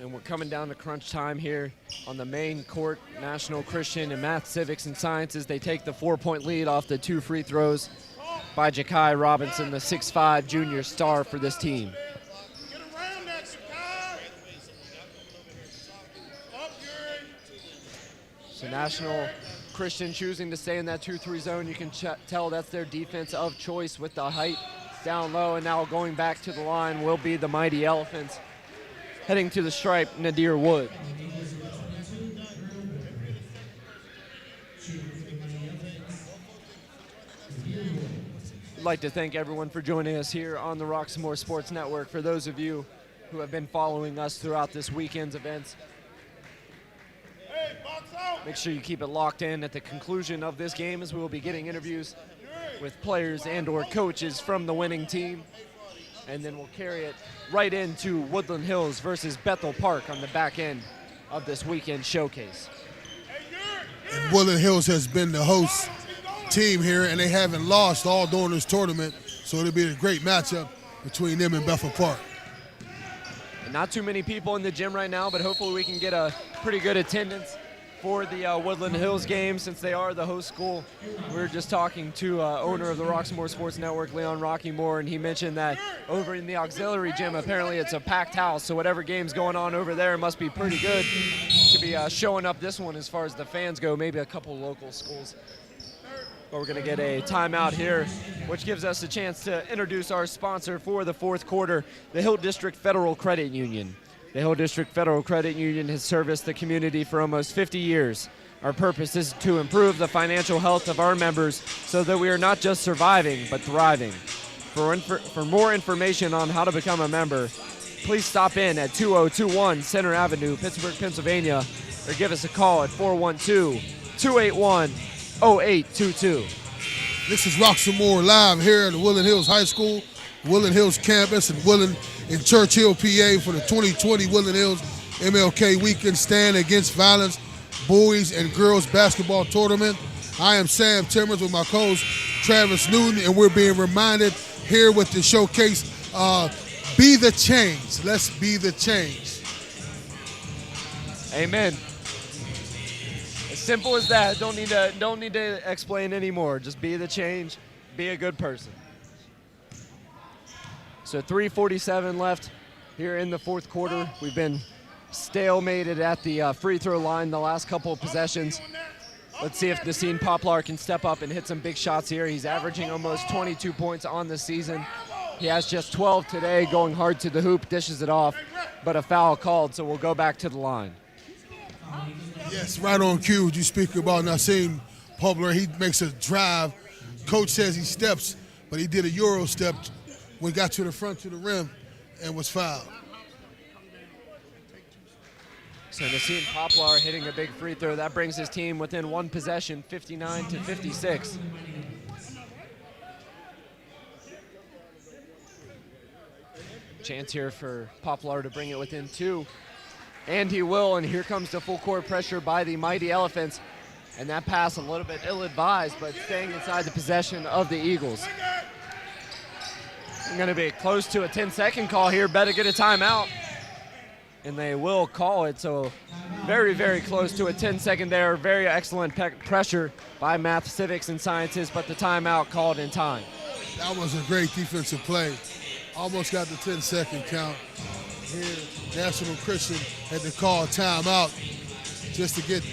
[SPEAKER 3] And we're coming down to crunch time here on the main court. National Christian and Math, Civics, and Sciences. They take the 4-point lead off the 2 free throws by Ja'Kai Robinson, the 6'5" junior star for this team. So National Christian choosing to stay in that 2-3 zone. You can tell that's their defense of choice with the height down low. And now going back to the line will be the Mighty Elephants. Heading to the stripe, Nadir Wood. I'd like to thank everyone for joining us here on the Roxamore Sports Network. For those of you who have been following us throughout this weekend's events, make sure you keep it locked in at the conclusion of this game, as we will be getting interviews with players and or coaches from the winning team. And then we'll carry it right into Woodland Hills versus Bethel Park on the back end of this weekend showcase.
[SPEAKER 2] And Woodland Hills has been the host team here, and they haven't lost all during this tournament, so it'll be a great matchup between them and Bethel Park.
[SPEAKER 3] And not too many people in the gym right now, but hopefully we can get a pretty good attendance for the Woodland Hills game, since they are the host school. We were just talking to owner of the Roxamore Sports Network, Leon Rocky Moore, and he mentioned that over in the auxiliary gym, apparently it's a packed house, so whatever game's going on over there must be pretty good to be showing up this one as far as the fans go, maybe a couple local schools. But we're going to get a timeout here, which gives us a chance to introduce our sponsor for the fourth quarter, the Hill District Federal Credit Union. The Hill District Federal Credit Union has serviced the community for almost 50 years. Our purpose is to improve the financial health of our members so that we are not just surviving, but thriving. For more information on how to become a member, please stop in at 2021 Center Avenue, Pittsburgh, Pennsylvania, or give us a call at 412-281-0822.
[SPEAKER 2] This is Roxamore Live here at the Woodland Hills High School, Woodland Hills campus, and Woodland in Churchill, PA, for the 2020 Woodland Hills MLK Weekend Stand Against Violence Boys and Girls Basketball Tournament. I am Sam Timmers with my co-host Travis Newton, and we're being reminded here with the showcase, be the change. Let's be the change.
[SPEAKER 3] Amen. As simple as that. Don't need to explain anymore. Just be the change. Be a good person. So 3:47 left here in the fourth quarter. We've been stalemated at the free throw line the last couple of possessions. Let's see if Nassim Poplar can step up and hit some big shots here. He's averaging almost 22 points on the season. He has just 12 today, going hard to the hoop, dishes it off, but a foul called, so we'll go back to the line.
[SPEAKER 2] Yes, right on cue. You speak about Nassim Poplar. He makes a drive. Coach says he steps, but he did a Euro step when he got to the front to the rim and was fouled.
[SPEAKER 3] So Nassim Poplar hitting a big free throw. That brings his team within one possession, 59-56. Chance here for Poplar to bring it within 2. And he will, and here comes the full court pressure by the Mighty Elephants. And that pass a little bit ill-advised, but staying inside the possession of the Eagles. Going to be close to a 10-second call here. Better get a timeout. And they will call it, so very, very close to a 10-second there. Very excellent pressure by Math, Civics, and Sciences, but the timeout called in time.
[SPEAKER 2] That was a great defensive play. Almost got the 10-second count. Here, National Christian had to call a timeout just to get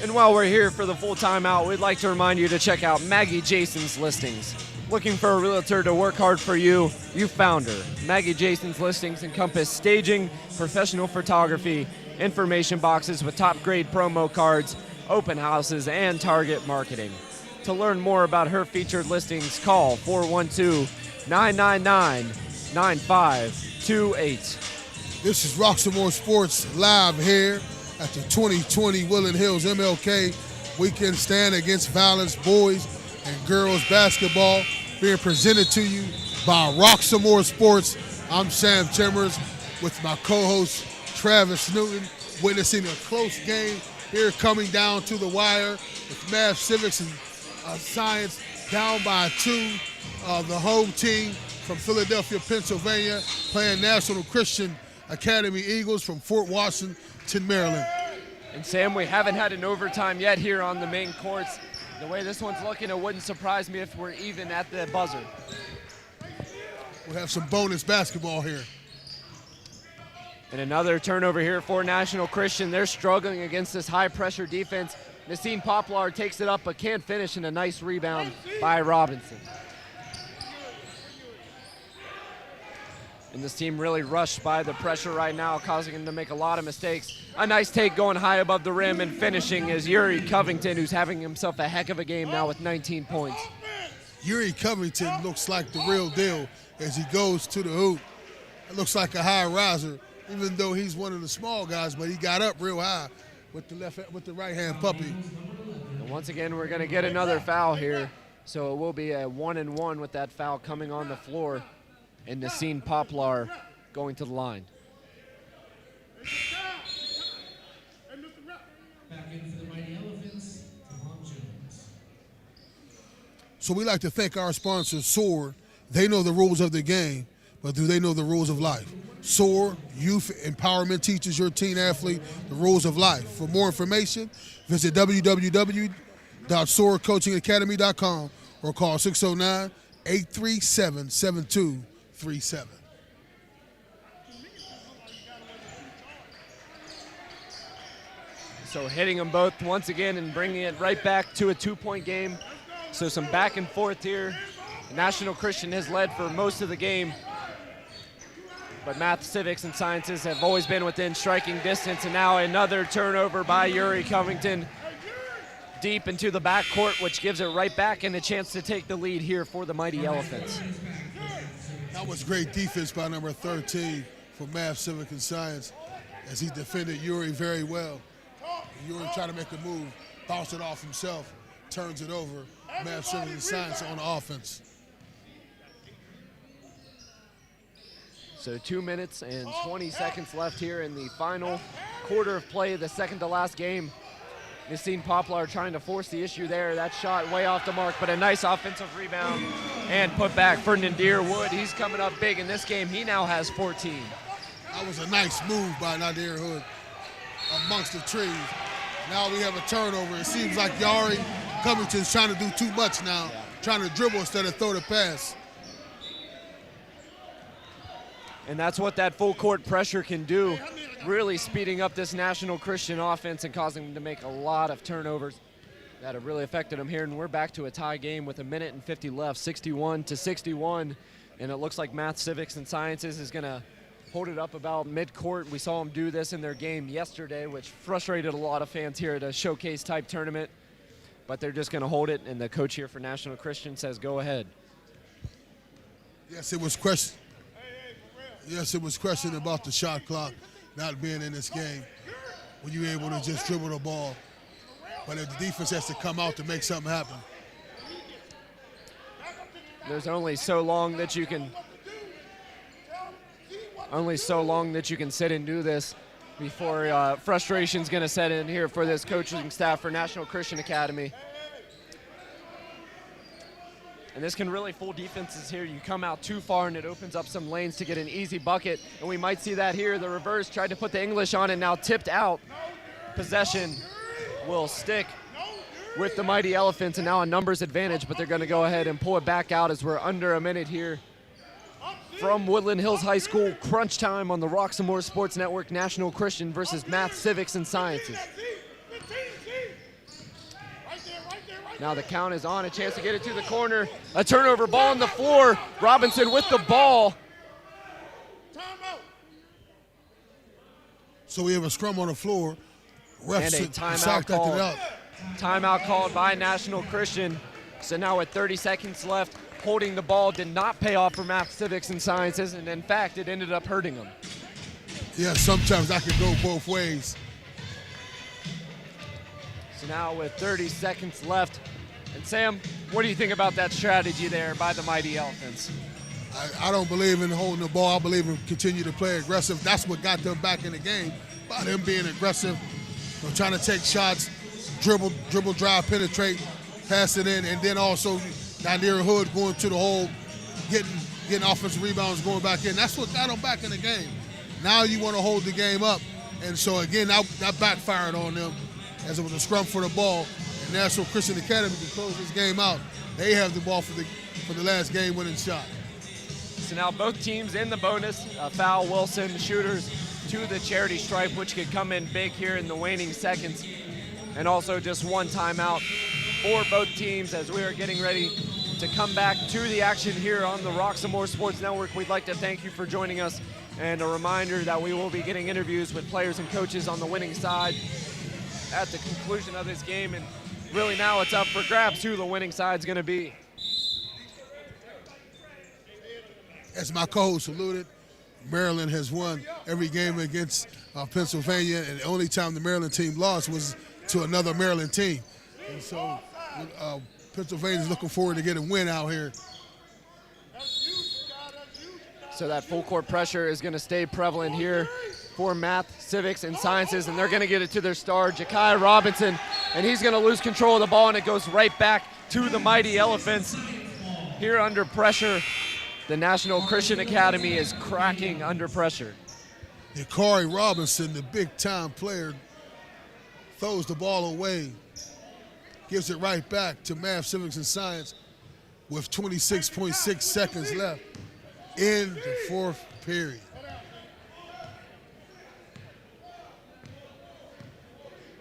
[SPEAKER 3] And while we're here for the full timeout, we'd like to remind you to check out Maggie Jason's listings. Looking for a realtor to work hard for you? You found her. Maggie Jason's listings encompass staging, professional photography, information boxes with top-grade promo cards, open houses, and target marketing. To learn more about her featured listings, call 412-999-9528.
[SPEAKER 2] This is Roxamore Sports live here at the 2020 Woodland Hills MLK weekend stand against violence, boys and girls basketball, being presented to you by Roxamore Sports. I'm Sam Chambers with my co-host Travis Newton, witnessing a close game here coming down to the wire with math, civics, and science down by 2. The home team from Philadelphia, Pennsylvania, playing National Christian Academy Eagles from Fort Washington, Maryland.
[SPEAKER 3] And Sam, we haven't had an overtime yet here on the main courts. The way this one's looking, it wouldn't surprise me if we're even at the buzzer.
[SPEAKER 2] We'll have some bonus basketball here.
[SPEAKER 3] And another turnover here for National Christian. They're struggling against this high-pressure defense. Nassim Poplar takes it up but can't finish, and a nice rebound by Robinson. And this team really rushed by the pressure right now, causing them to make a lot of mistakes. A nice take going high above the rim and finishing is Yuri Covington, who's having himself a heck of a game now with 19 points.
[SPEAKER 2] Yuri Covington looks like the real deal as he goes to the hoop. It looks like a high riser, even though he's one of the small guys, but he got up real high with the right-hand puppy.
[SPEAKER 3] And once again, we're going to get another foul here. So it will be a 1-and-1 with that foul coming on the floor. And Nassim Poplar going to the line.
[SPEAKER 4] Back in for the Mighty Elephants, Tom Jones.
[SPEAKER 2] So we like to thank our sponsor, SOAR. They know the rules of the game, but do they know the rules of life? SOAR Youth Empowerment teaches your teen athlete the rules of life. For more information, visit www.soarcoachingacademy.com or call 609-837-7237.
[SPEAKER 3] So hitting them both once again and bringing it right back to a 2-point game. So some back and forth here. National Christian has led for most of the game, but math, civics, and sciences have always been within striking distance. And now another turnover by Yuri Covington deep into the backcourt, which gives it right back and a chance to take the lead here for the Mighty Elephants.
[SPEAKER 2] That was great defense by number 13 for math, civics, and science as he defended Yuri very well. Yuri tried to make a move, bounced it off himself, turns it over. Math, civics, and science on offense.
[SPEAKER 3] So 2 minutes and 20 seconds left here in the final quarter of play, the second to last game. Nassim Poplar trying to force the issue there. That shot way off the mark, but a nice offensive rebound and put back for Nadir Wood. He's coming up big in this game. He now has 14.
[SPEAKER 2] That was a nice move by Nadir Hood amongst the trees. Now we have a turnover. It seems like Yuri Covington's trying to do too much now, trying to dribble instead of throw the pass.
[SPEAKER 3] And that's what that full court pressure can do, really speeding up this National Christian offense and causing them to make a lot of turnovers that have really affected them here. And we're back to a tie game with 1:50 left, 61-61. And it looks like math, civics, and sciences is going to hold it up about midcourt. We saw them do this in their game yesterday, which frustrated a lot of fans here at a showcase-type tournament. But they're just going to hold it, and the coach here for National Christian says, go ahead.
[SPEAKER 2] Yes, it was question. Yes, it was question about the shot clock not being in this game when you're able to just dribble the ball. But if the defense has to come out to make something happen.
[SPEAKER 3] There's only so long that you can sit and do this before frustration's going to set in here for this coaching staff for National Christian Academy. And this can really fool defenses here. You come out too far and it opens up some lanes to get an easy bucket. And we might see that here. The reverse tried to put the English on it, now tipped out. Possession will stick with the Mighty Elephants, and now a numbers advantage, but they're going to go ahead and pull it back out as we're under a minute here. From Woodland Hills High School, crunch time on the Roxamore Sports Network, National Christian versus Math, Civics, and Sciences. Now the count is on, a chance to get it to the corner. A turnover, ball on the floor. Robinson with the ball.
[SPEAKER 2] So we have a scrum on the floor.
[SPEAKER 3] And a timeout called. Timeout called by National Christian. So now with 30 seconds left, holding the ball did not pay off for Math, Civics, and Sciences, and in fact, it ended up hurting them.
[SPEAKER 2] Yeah, sometimes I can go both ways.
[SPEAKER 3] So now with 30 seconds left, and Sam, what do you think about that strategy there by the Mighty Elephants?
[SPEAKER 2] I don't believe in holding the ball. I believe in continue to play aggressive. That's what got them back in the game, by them being aggressive, trying to take shots, dribble, drive, penetrate, pass it in, and then also down near hood going to the hole, getting offensive rebounds, going back in. That's what got them back in the game. Now you want to hold the game up, and so again, that backfired on them as it was a scrum for the ball. And National Christian Academy to close this game out. They have the ball for the last game-winning shot.
[SPEAKER 3] So now both teams in the bonus, foul Wilson, shooters to the charity stripe, which could come in big here in the waning seconds. And also just one timeout for both teams as we are getting ready to come back to the action here on the Roxamore Sports Network. We'd like to thank you for joining us, and a reminder that we will be getting interviews with players and coaches on the winning side at the conclusion of this game, and really now it's up for grabs who the winning side's going to be.
[SPEAKER 2] As my co-host alluded, Maryland has won every game against Pennsylvania, and the only time the Maryland team lost was to another Maryland team. And so Pennsylvania's looking forward to getting a win out here.
[SPEAKER 3] So that full court pressure is going to stay prevalent here for math, civics, and sciences, and they're going to get it to their star, Ja'Kai Robinson, and he's going to lose control of the ball, and it goes right back to the Mighty Elephants. Here under pressure, the National Christian Academy is cracking under pressure.
[SPEAKER 2] Ja'Kai Robinson, the big-time player, throws the ball away, gives it right back to math, civics, and science with 26.6 seconds left in the fourth period.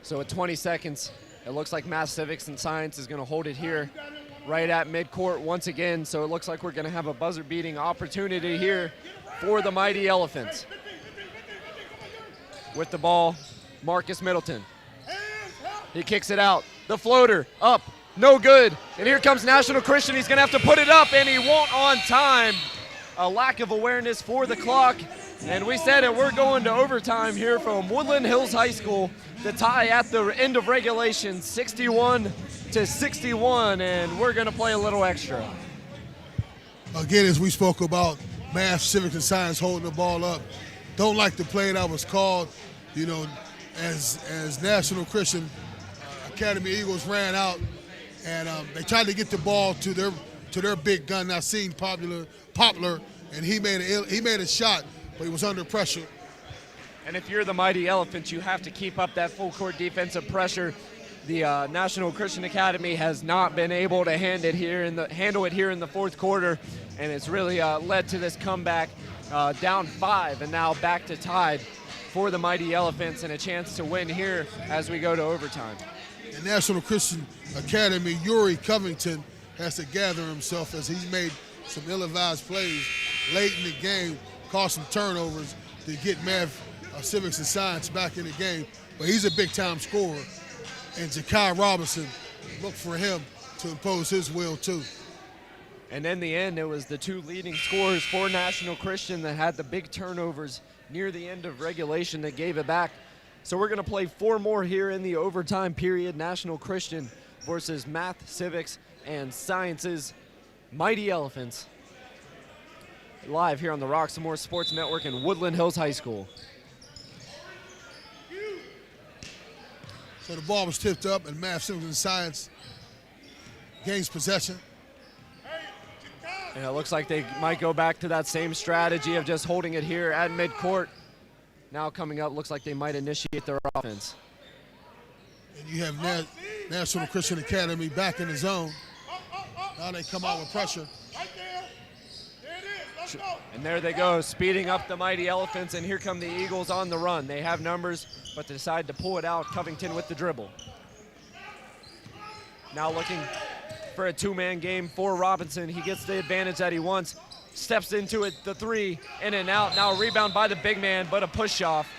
[SPEAKER 3] So at 20 seconds, it looks like math, civics, and science is going to hold it here right at midcourt once again. So it looks like we're going to have a buzzer-beating opportunity here for the Mighty Elephants. With the ball, Marcus Middleton. He kicks it out. The floater up, no good. And here comes National Christian. He's going to have to put it up, and he won't on time. A lack of awareness for the clock. And we said it, we're going to overtime here from Woodland Hills High School. The tie at the end of regulation, 61-61, and we're going to play a little extra.
[SPEAKER 2] Again, as we spoke about, math, civics, and science holding the ball up. Don't like the play that was called. You know, as National Christian Academy Eagles ran out, and they tried to get the ball to their big gun, Nassim Poplar, and he made a shot, but he was under pressure.
[SPEAKER 3] And if you're the Mighty Elephants, you have to keep up that full court defensive pressure. The National Christian Academy has not been able to handle it here in the fourth quarter, and it's really led to this comeback, down 5 and now back to tied for the Mighty Elephants, and a chance to win here as we go to overtime.
[SPEAKER 2] The National Christian Academy, Yuri Covington, has to gather himself as he's made some ill-advised plays late in the game, caused some turnovers to get math, civics, and science back in the game. But he's a big-time scorer, and Ja'Kai Robinson, look for him to impose his will too.
[SPEAKER 3] And in the end, it was the two leading scorers for National Christian that had the big turnovers near the end of regulation that gave it back. So we're going to play 4 more here in the overtime period. National Christian versus math, civics, and sciences. Mighty Elephants. Live here on the Roxamore Sports Network in Woodland Hills High School.
[SPEAKER 2] So the ball was tipped up, and math, civics, and science gains possession.
[SPEAKER 3] And it looks like they might go back to that same strategy of just holding it here at midcourt. Now coming up, looks like they might initiate their offense.
[SPEAKER 2] And you have National Christian Academy back in the zone. Now they come out with pressure.
[SPEAKER 3] And there they go, speeding up the Mighty Elephants, and here come the Eagles on the run. They have numbers, but they decide to pull it out. Covington with the dribble. Now looking for a 2-man game for Robinson. He gets the advantage that he wants. Steps into it, the 3, in and out. Now a rebound by the big man, but a push off.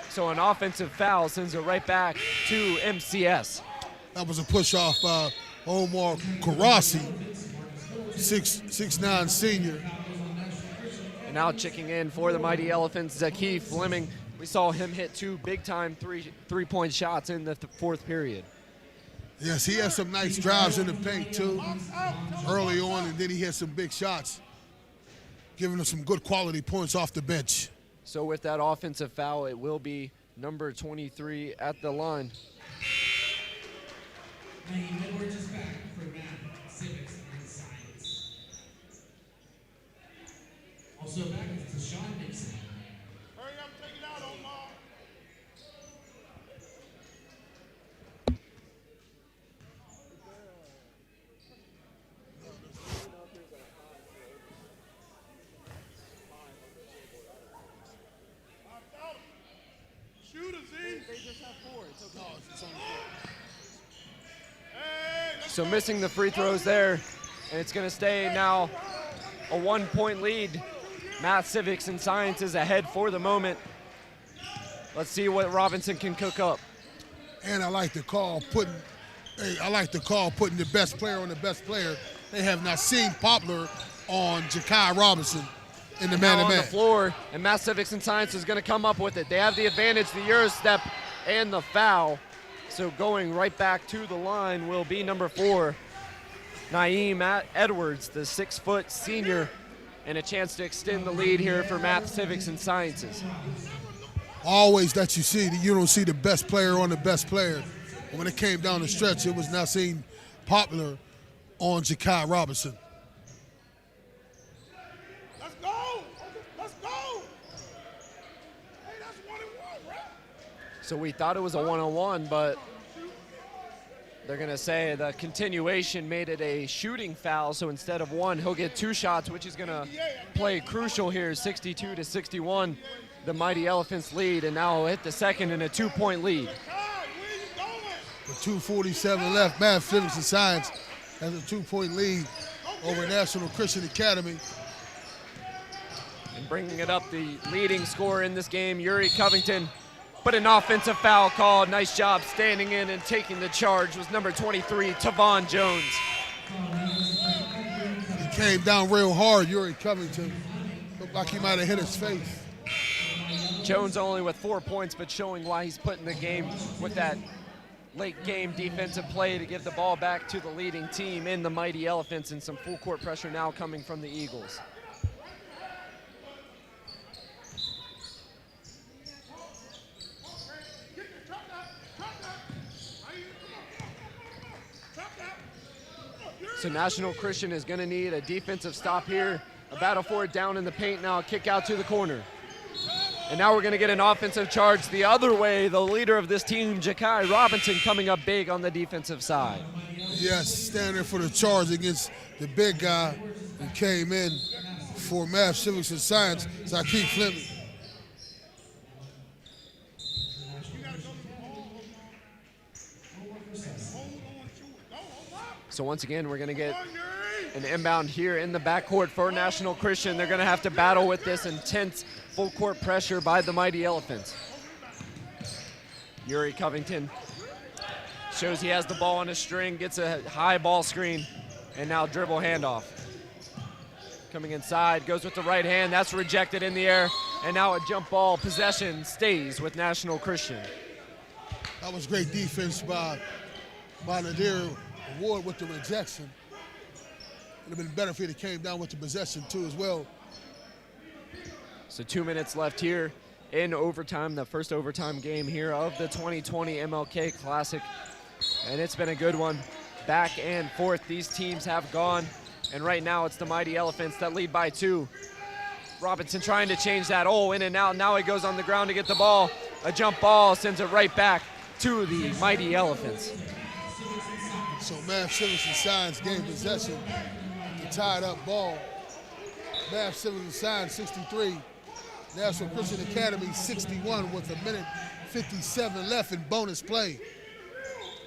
[SPEAKER 3] So an offensive foul sends it right back to MCS.
[SPEAKER 2] That was a push off by Omar Karasi, 6'9" senior.
[SPEAKER 3] And now checking in for the Mighty Elephants, Zakeef Fleming. We saw him hit 2 big-time three-point shots in the fourth period.
[SPEAKER 2] Yes, he had some nice drives in the paint, too, early on, and then he had some big shots, giving us some good quality points off the bench.
[SPEAKER 3] So with that offensive foul, it will be number 23 at the line.
[SPEAKER 4] Edwards is back for math, civics, and science. Also back is Deshaun Nixon.
[SPEAKER 1] Hurry up, take it out, Omar.
[SPEAKER 3] So missing the free throws there, and it's going to stay now a 1-point lead. Math, civics, and science is ahead for the moment. Let's see what Robinson can cook up.
[SPEAKER 2] And I like the call putting the best player on the best player. They have not seen Poplar on Ja'Kai Robinson in the man-to-man.
[SPEAKER 3] On the floor, and Math, civics, and science is going to come up with it. They have the advantage, the Euro step, and the foul. So going right back to the line will be number 4, Naeem Edwards, the 6-foot senior, and a chance to extend the lead here for Math, Civics, and Sciences.
[SPEAKER 2] Always that you don't see the best player on the best player. When it came down the stretch, it was not seen Poplar on Ja'Kai Robinson.
[SPEAKER 1] Let's go. Let's go. Hey, that's 1-1, right?
[SPEAKER 3] So we thought it was a one-on-one, but they're going to say the continuation made it a shooting foul, so instead of 1, he'll get 2 shots, which is going to play crucial here, 62-61. The Mighty Elephants lead, and now hit the second in a 2-point lead.
[SPEAKER 2] With 2:47 left, Math, Civics, and Science has a 2-point lead over National Christian Academy.
[SPEAKER 3] And bringing it up, the leading scorer in this game, Yuri Covington. But an offensive foul called. Nice job standing in and taking the charge was number 23, Tavon Jones.
[SPEAKER 2] He came down real hard, Yuri Covington. Looked like he might have hit his face.
[SPEAKER 3] Jones only with 4 points, but showing why he's put in the game with that late game defensive play to give the ball back to the leading team in the Mighty Elephants, and some full court pressure now coming from the Eagles. So National Christian is going to need a defensive stop here. A battle for it down in the paint now, a kick out to the corner. And now we're going to get an offensive charge the other way. The leader of this team, Ja'Kai Robinson, coming up big on the defensive side.
[SPEAKER 2] Yes, standing for the charge against the big guy who came in for Math, Civics, and Science, Zakeef Fleming.
[SPEAKER 3] So once again, we're going to get an inbound here in the backcourt for National Christian. They're going to have to battle with this intense full court pressure by the Mighty Elephants. Yuri Covington shows he has the ball on a string, gets a high ball screen, and now dribble handoff. Coming inside, goes with the right hand, that's rejected in the air, and now a jump ball possession stays with National Christian.
[SPEAKER 2] That was great defense by Nadir Ward with the rejection. It would have been better if he had came down with the possession too as well.
[SPEAKER 3] So 2 minutes left here in overtime, the first overtime game here of the 2020 MLK Classic. And it's been a good one. Back and forth, these teams have gone. And right now it's the Mighty Elephants that lead by 2. Robinson trying to change that. Oh, in and out. Now he goes on the ground to get the ball. A jump ball sends it right back to the Mighty Elephants.
[SPEAKER 2] So Math, Civics, and Science gained possession. The tied up ball. Math, Civics, and Science 63. National Christian Academy 61 with 1:57 left in bonus play.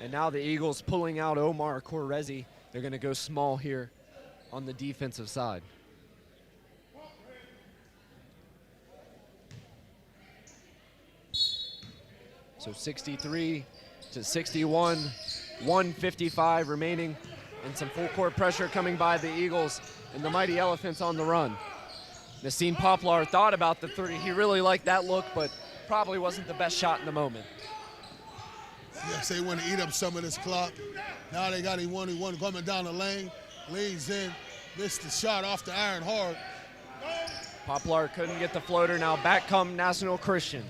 [SPEAKER 3] And now the Eagles pulling out Omar Correzi. They're going to go small here on the defensive side. So 63-61, 1:55 remaining, and some full court pressure coming by the Eagles, and the Mighty Elephants on the run. Nassim Poplar thought about the three. He really liked that look, but probably wasn't the best shot in the moment.
[SPEAKER 2] Yes, they want to eat up some of this clock. Now they got him one coming down the lane, leans in, missed the shot off the iron hard.
[SPEAKER 3] Poplar couldn't get the floater. Now back come National Christian.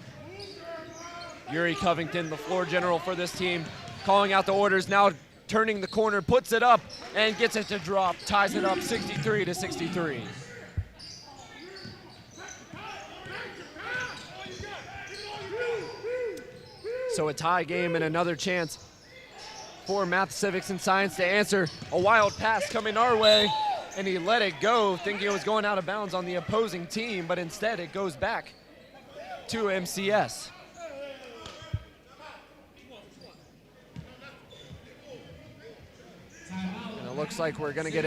[SPEAKER 3] Yuri Covington, the floor general for this team, calling out the orders, now turning the corner, puts it up, and gets it to drop, ties it up 63-63. So a tie game and another chance for Math, Civics, and Science to answer. A wild pass coming our way, and he let it go, thinking it was going out of bounds on the opposing team, but instead it goes back to MCS. And it looks like we're gonna get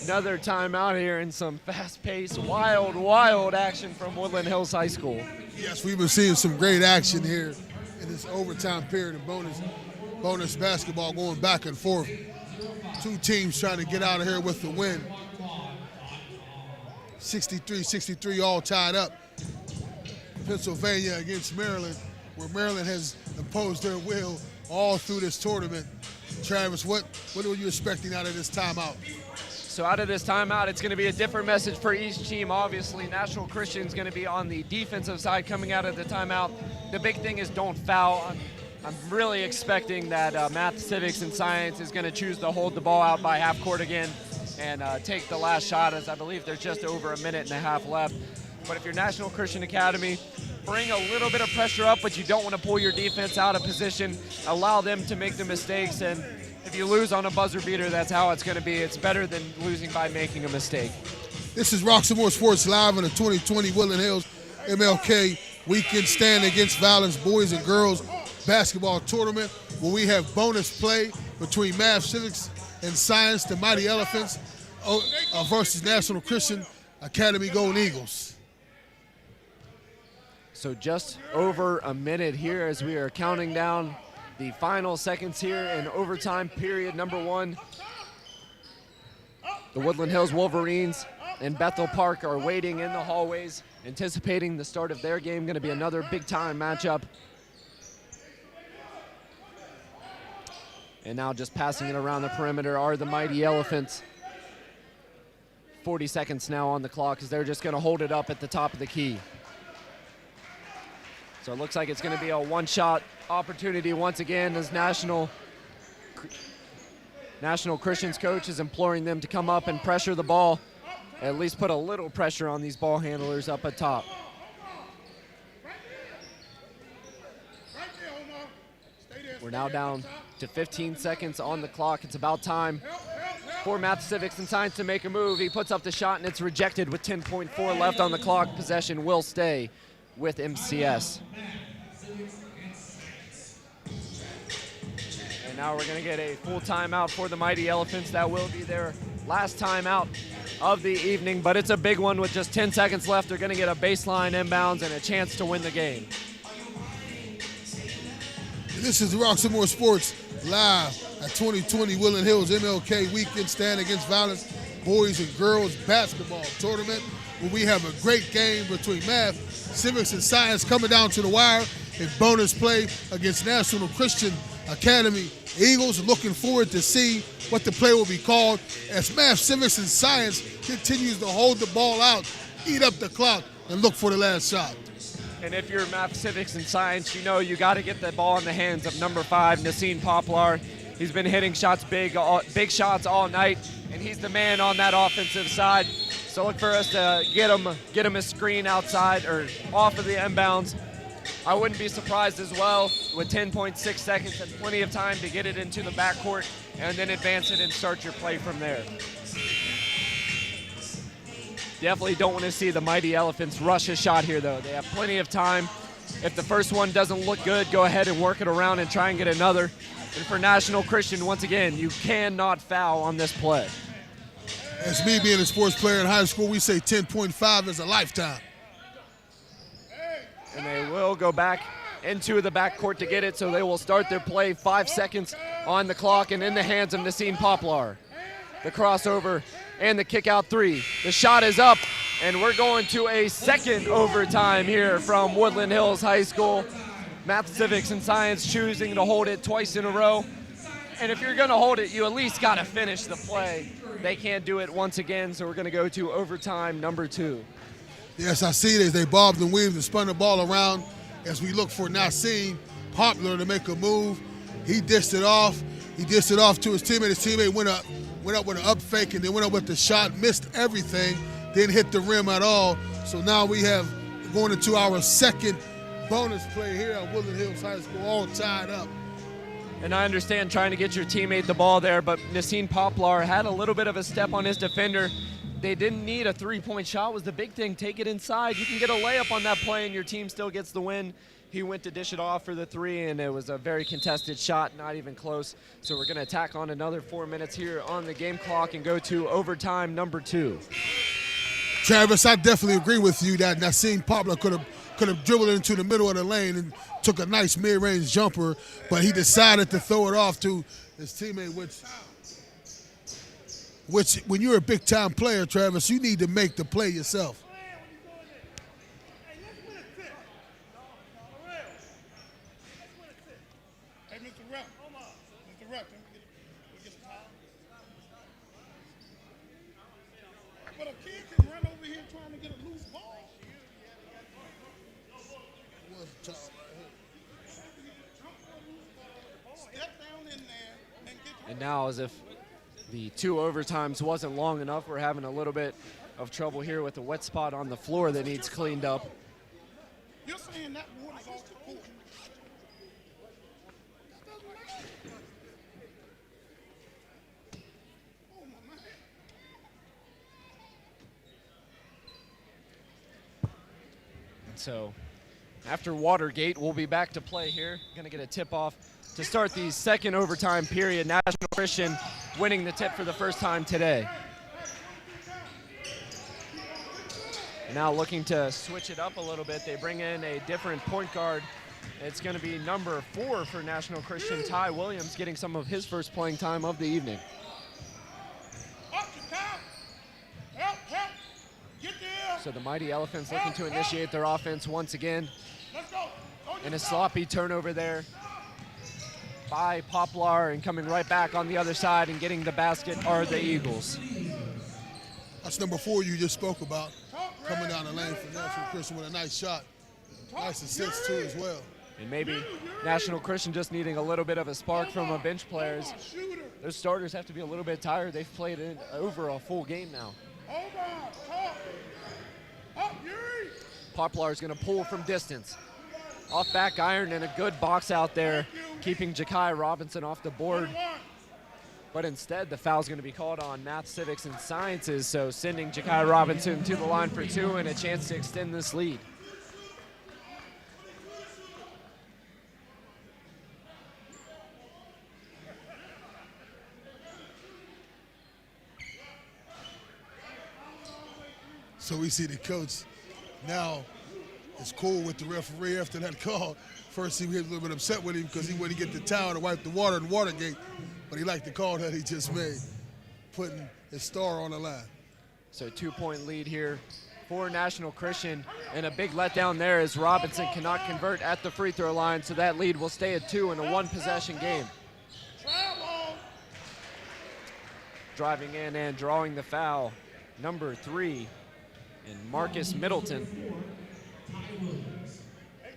[SPEAKER 3] another timeout here and some fast-paced, wild action from Woodland Hills High School.
[SPEAKER 2] Yes, we've been seeing some great action here in this overtime period of bonus basketball going back and forth. Two teams trying to get out of here with the win. 63-63 all tied up. Pennsylvania against Maryland, where Maryland has imposed their will all through this tournament. Travis, what are you expecting out of this timeout?
[SPEAKER 3] So out of this timeout, it's going to be a different message for each team. Obviously, National Christian is going to be on the defensive side coming out of the timeout. The big thing is don't foul. I'm really expecting that Math, Civics, and Science is going to choose to hold the ball out by half court again and take the last shot, as I believe there's just over a minute and a half left. But if you're National Christian Academy, bring a little bit of pressure up, but you don't want to pull your defense out of position. Allow them to make the mistakes, and if you lose on a buzzer beater, that's how it's going to be. It's better than losing by making a mistake.
[SPEAKER 2] This is Roxamore Sports Live on the 2020 Woodland Hills MLK Weekend Stand Against Violence Boys and Girls Basketball Tournament, where we have bonus play between Math, Civics, and Science, the Mighty Elephants, versus National Christian Academy Golden Eagles.
[SPEAKER 3] So just over a minute here as we are counting down the final seconds here in overtime period number 1. The Woodland Hills Wolverines and Bethel Park are waiting in the hallways, anticipating the start of their game. Going to be another big-time matchup. And now just passing it around the perimeter are the Mighty Elephants. 40 seconds now on the clock as they're just going to hold it up at the top of the key. So it looks like it's going to be a one-shot opportunity once again as National Christian's coach is imploring them to come up and pressure the ball, at least put a little pressure on these ball handlers up at top. We're now down to 15 seconds on the clock. It's about time for Math, Civics, and Science to make a move. He puts up the shot and it's rejected with 10.4 left on the clock. Possession will stay with MCS. And now we're gonna get a full timeout for the Mighty Elephants. That will be their last timeout of the evening, but it's a big one with just 10 seconds left. They're gonna get a baseline inbounds and a chance to win the game.
[SPEAKER 2] This is Roxamore Sports live at 2020 Woodland Hills MLK Weekend Stand Against Violence Boys and Girls Basketball Tournament, where we have a great game between Math, Civics, and Science coming down to the wire in bonus play against National Christian Academy Eagles. Looking forward to see what the play will be called as Math, Civics, and Science continues to hold the ball out, eat up the clock, and look for the last shot.
[SPEAKER 3] And if you're Math, Civics, and Science, you know you got to get the ball in the hands of number 5, Nassim Poplar. He's been hitting shots big shots all night, and he's the man on that offensive side. So look for us to get him a screen outside or off of the inbounds. I wouldn't be surprised as well with 10.6 seconds and plenty of time to get it into the backcourt and then advance it and start your play from there. Definitely don't want to see the Mighty Elephants rush a shot here, though. They have plenty of time. If the first one doesn't look good, go ahead and work it around and try and get another. And for National Christian, once again, you cannot foul on this play.
[SPEAKER 2] As me being a sports player in high school, we say 10.5 is a lifetime.
[SPEAKER 3] And they will go back into the backcourt to get it, so they will start their play. 5 seconds on the clock and in the hands of Nassim Poplar. The crossover and the kick out 3. The shot is up And we're going to a second overtime here from Woodland Hills High School. Math, civics, and science choosing to hold it twice in a row. And if you're going to hold it, you at least got to finish the play. They can't do it once again, so we're going to go to overtime number 2.
[SPEAKER 2] Yes, I see it as they bobbed and weaved and spun the ball around as we look for Nassim Poplar to make a move. He dished it off. He dished it off to his teammate. His teammate went up with an up fake and then went up with the shot, missed everything, didn't hit the rim at all. So now we have going into our second bonus play here at Woodland Hills High School, all tied up.
[SPEAKER 3] And I understand trying to get your teammate the ball there, but Nassim Poplar had a little bit of a step on his defender. They didn't need a three-point shot was the big thing. Take it inside. You can get a layup on that play and your team still gets the win. He went to dish it off for the 3, and it was a very contested shot, not even close. So we're going to tack on another 4 minutes here on the game clock and go to overtime number 2.
[SPEAKER 2] Travis, I definitely agree with you that Nassim Poplar could have dribbled into the middle of the lane and took a nice mid-range jumper, but he decided to throw it off to his teammate, which when you're a big-time player, Travis, you need to make the play yourself.
[SPEAKER 3] And now, as if the 2 overtimes wasn't long enough, we're having a little bit of trouble here with the wet spot on the floor that needs cleaned up.
[SPEAKER 10] You're saying that water's off the court.
[SPEAKER 3] And so, after Watergate, we'll be back to play here. Going to get a tip-off to start the second overtime period. National Christian winning the tip for the first time today. Now looking to switch it up a little bit. They bring in a different point guard. It's going to be number 4 for National Christian, Ty Williams, getting some of his first playing time of the evening. So the Mighty Elephants looking to initiate their offense once again. And a sloppy turnover there by Poplar, and coming right back on the other side and getting the basket are the Eagles.
[SPEAKER 2] That's number 4 you just spoke about, coming down the lane for National Christian with a nice shot. Nice assist too as well.
[SPEAKER 3] And maybe National Christian just needing a little bit of a spark from our bench players. Those starters have to be a little bit tired. They've played over a full game now. Poplar's going to pull from distance. Off back iron and a good box out there, keeping Ja'Kai Robinson off the board. But instead, the foul's going to be called on Math, Civics, and Sciences, so sending Ja'Kai Robinson to the line for 2 and a chance to extend this lead.
[SPEAKER 2] So we see the coach now is cool with the referee after that call. First, he was a little bit upset with him because he wanted to get the towel to wipe the water in Watergate, but he liked the call that he just made, putting his star on the line.
[SPEAKER 3] So 2-point lead here for National Christian, and a big letdown there as Robinson cannot convert at the free throw line, so that lead will stay at 2 in a 1-possession game. Driving in and drawing the foul, number 3, and Marcus Middleton.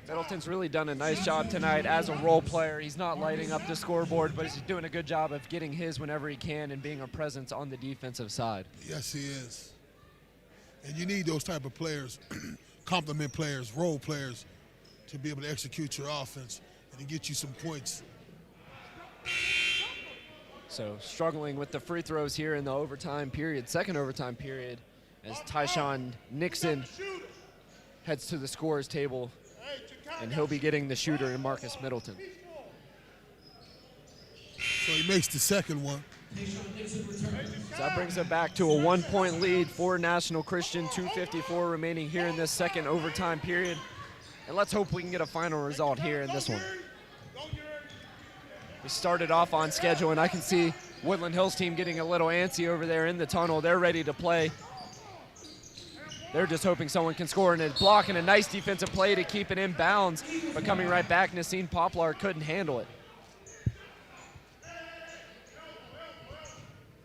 [SPEAKER 3] Middleton's really done a nice job tonight as a role player. He's not lighting up the scoreboard, but he's doing a good job of getting his whenever he can and being a presence on the defensive side.
[SPEAKER 2] Yes, he is. And you need those type of players, complement players, role players, to be able to execute your offense and to get you some points.
[SPEAKER 3] So struggling with the free throws here in the overtime period, second overtime period, as Tyshawn Nixon heads to the scorer's table, and he'll be getting the shooter in Marcus Middleton.
[SPEAKER 2] So he makes the second one.
[SPEAKER 3] So that brings it back to a 1-point lead for National Christian, 2:54 remaining here in this second overtime period. And let's hope we can get a final result here in this one. We started off on schedule, and I can see Woodland Hills team getting a little antsy over there in the tunnel. They're ready to play. They're just hoping someone can score, and it's blocking a nice defensive play to keep it in bounds, but coming right back, Nassim Poplar couldn't handle it.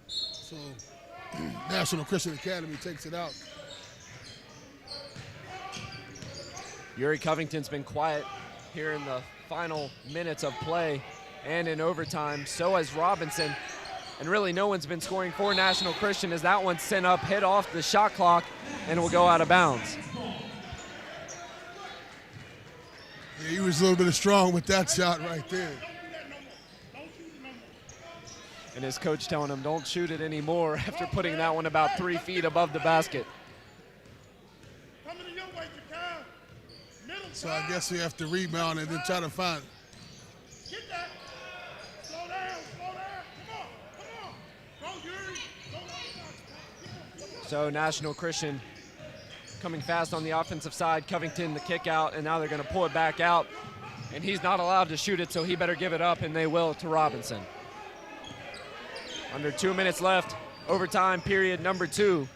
[SPEAKER 2] So National Christian Academy takes it out.
[SPEAKER 3] Yuri Covington's been quiet here in the final minutes of play and in overtime. So has Robinson. And really no one's been scoring for National Christian as that one's sent up, hit off the shot clock, and will go out of bounds.
[SPEAKER 2] Yeah, he was a little bit strong with that shot right there.
[SPEAKER 3] And his coach telling him don't shoot it anymore after putting that one about 3 feet above the basket.
[SPEAKER 2] So I guess we have to rebound and then try to find it.
[SPEAKER 3] So National Christian coming fast on the offensive side. Covington the kick out, and now they're going to pull it back out. And he's not allowed to shoot it, so he better give it up, and they will to Robinson. Under 2 minutes left, overtime period number 2.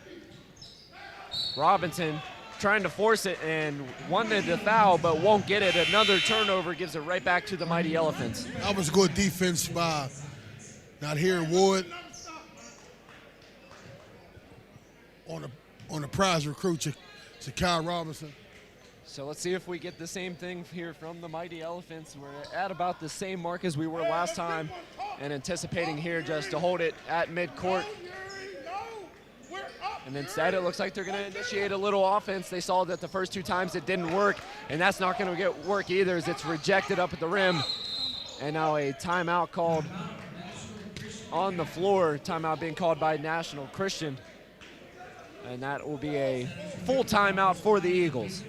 [SPEAKER 3] Robinson trying to force it and wanted the foul, but won't get it. Another turnover gives it right back to the Mighty Elephants.
[SPEAKER 2] That was good defense by, not here, Wood. On the prize recruit, Jakai Robinson.
[SPEAKER 3] So let's see if we get the same thing here from the Mighty Elephants. We're at about the same mark as we were last time, and anticipating here just to hold it at midcourt. And instead it looks like they're going to initiate a little offense. They saw that the first 2 times it didn't work, and that's not going to work either as it's rejected up at the rim. And now a timeout called on the floor, timeout being called by National Christian. And that will be a full timeout for the Eagles.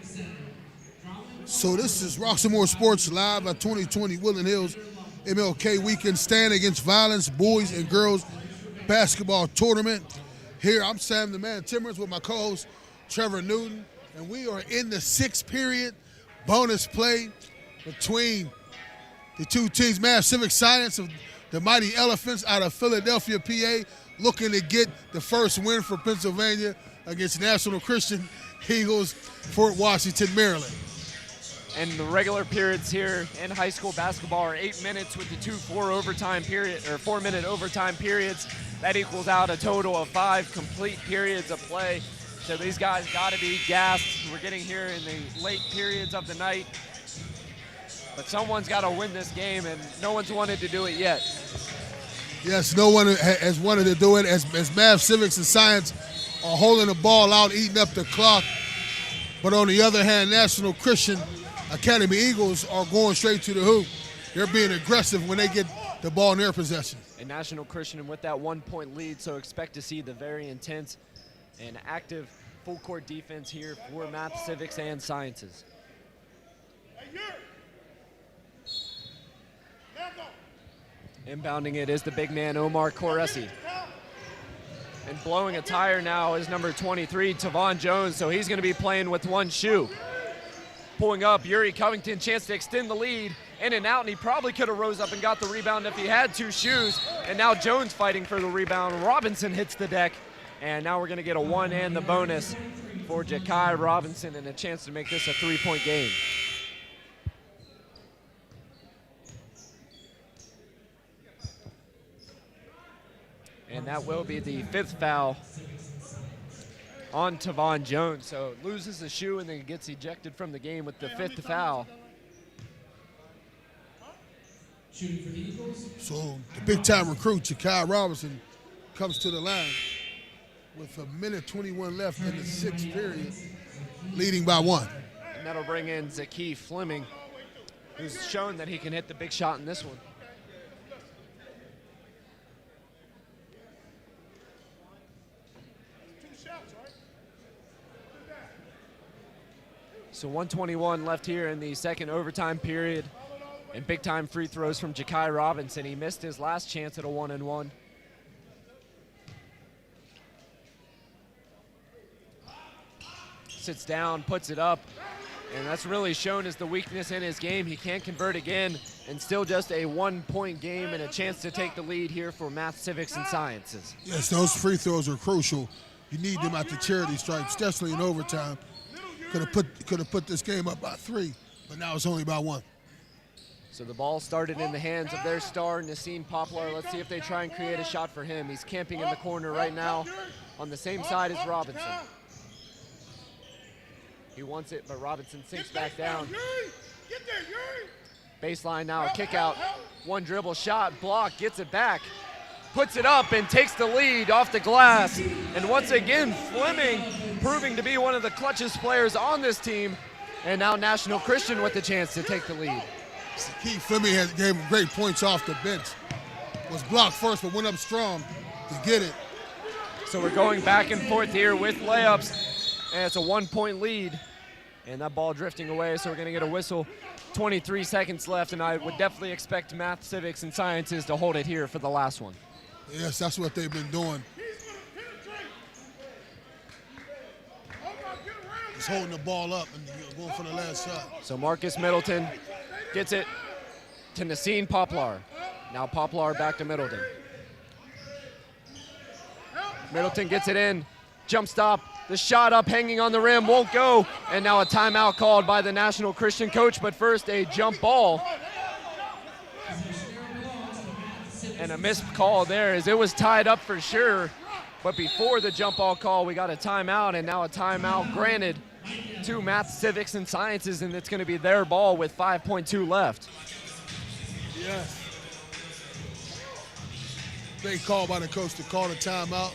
[SPEAKER 2] So this is Roxamore Sports live at 2020 Woodland Hills MLK Weekend Stand Against Violence Boys and Girls Basketball Tournament. Here I'm Sam the Man Timmons with my co-host Trevor Newton, and we are in the 6th period bonus play between the 2 teams. Math Civic Science of the Mighty Elephants out of Philadelphia, PA, looking to get the first win for Pennsylvania against National Christian Eagles, Fort Washington, Maryland.
[SPEAKER 3] And the regular periods here in high school basketball are 8 minutes with the 2 4-minute overtime periods. That equals out a total of 5 complete periods of play. So these guys got to be gassed. We're getting here in the late periods of the night. But someone's got to win this game, and no one's wanted to do it yet.
[SPEAKER 2] Yes, no one has wanted to do it as Math, Civics, and Science are holding the ball out, eating up the clock. But on the other hand, National Christian Academy Eagles are going straight to the hoop. They're being aggressive when they get the ball in their possession.
[SPEAKER 3] And National Christian with that 1-point lead, so expect to see the very intense and active full-court defense here for Math, Civics, and Sciences. Inbounding it is the big man, Omar Coresi. And blowing a tire now is number 23, Tavon Jones, so he's going to be playing with 1 shoe. Pulling up, Yuri Covington, chance to extend the lead, in and out, and he probably could have rose up and got the rebound if he had 2 shoes. And now Jones fighting for the rebound. Robinson hits the deck, and now we're going to get a 1 and the bonus for Jakai Robinson and a chance to make this a 3-point game. And that will be the 5th foul on Tavon Jones. So loses a shoe and then gets ejected from the game with the 5th foul.
[SPEAKER 2] So the big-time recruit, Jakai Robinson, comes to the line with 1:21 left in the 6th period, leading by 1.
[SPEAKER 3] And that'll bring in Zaki Fleming, who's shown that he can hit the big shot in this one. So 1:21 left here in the 2nd overtime period. And big-time free throws from Jakai Robinson. He missed his last chance at a 1-and-1. Sits down, puts it up, and that's really shown as the weakness in his game. He can't convert again, and still just a 1-point game and a chance to take the lead here for Math, Civics, and Sciences.
[SPEAKER 2] Yes, those free throws are crucial You need them at the charity stripe, especially in overtime. Could have put this game up by 3, but now it's only by 1.
[SPEAKER 3] So the ball started in the hands of their star, Nassim Poplar. Let's see if they try and create a shot for him. He's camping in the corner right now on the same side as Robinson. He wants it, but Robinson sinks back down. Baseline now, a kick out. One dribble shot, block, gets it back. Puts it up and takes the lead off the glass. And once again, Fleming proving to be one of the clutchest players on this team. And now National Christian with the chance to take the lead.
[SPEAKER 2] Keith Fleming gave him great points off the bench. Was blocked first, but went up strong to get it.
[SPEAKER 3] So we're going back and forth here with layups. And it's a 1-point lead. And that ball drifting away, so we're going to get a whistle. 23 seconds left, and I would definitely expect Math, Civics, and Sciences to hold it here for the last one.
[SPEAKER 2] Yes, that's what they've been doing. Just holding the ball up and going for the last shot.
[SPEAKER 3] So Marcus Middleton gets it to Nassim Poplar. Now Poplar back to Middleton. Middleton gets it in, jump stop, the shot up hanging on the rim, won't go, and now a timeout called by the National Christian coach, but first a jump ball. And a missed call there as it was tied up for sure. But before the jump ball call, we got a timeout, and now a timeout granted to Math, Civics, and Sciences, and it's going to be their ball with 5.2 left.
[SPEAKER 2] Yes. Big call by the coach to call the timeout.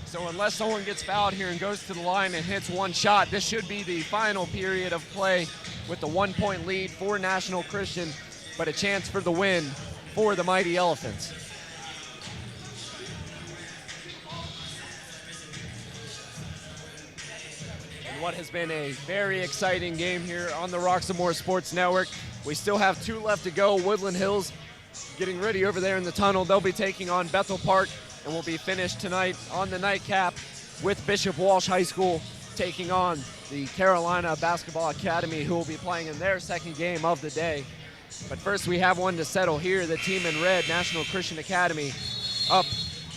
[SPEAKER 3] So unless someone gets fouled here and goes to the line and hits one shot, this should be the final period of play with the 1-point lead for National Christian, but a chance for the win for the Mighty Elephants. And what has been a very exciting game here on the Roxamore Sports Network. We still have 2 left to go. Woodland Hills getting ready over there in the tunnel. They'll be taking on Bethel Park, and will be finished tonight on the nightcap with Bishop Walsh High School taking on the Carolina Basketball Academy, who will be playing in their second game of the day. But first we have one to settle here. The team in red, National Christian Academy, up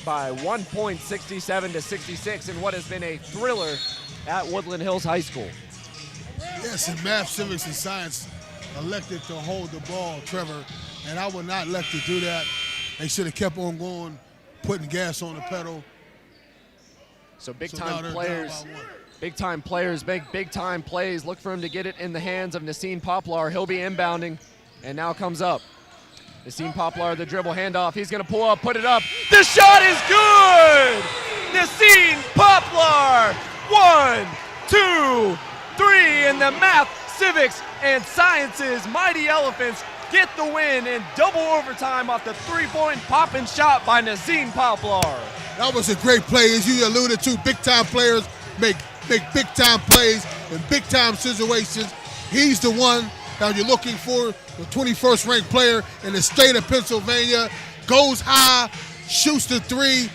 [SPEAKER 3] by 1 point, 67-66, in what has been a thriller at Woodland Hills High School.
[SPEAKER 2] Yes, and Math, Civics, and Science elected to hold the ball, Trevor, and I would not elect to do that. They should have kept on going, putting gas on the pedal.
[SPEAKER 3] So big-time players, big-time plays. Look for him to get it in the hands of Nassim Poplar. He'll be inbounding, and now comes up. Nassim Poplar, the dribble handoff. He's going to pull up, put it up. The shot is good! Nassim Poplar! 1, 2, 3, and the Math, Civics, and Sciences Mighty Elephants get the win in double overtime off the 3-point pop-in shot by Nassim Poplar.
[SPEAKER 2] That was a great play. As you alluded to, big-time players make big-time plays in big-time situations. He's the one that you're looking for, the 21st ranked player in the state of Pennsylvania. Goes high, shoots the 3,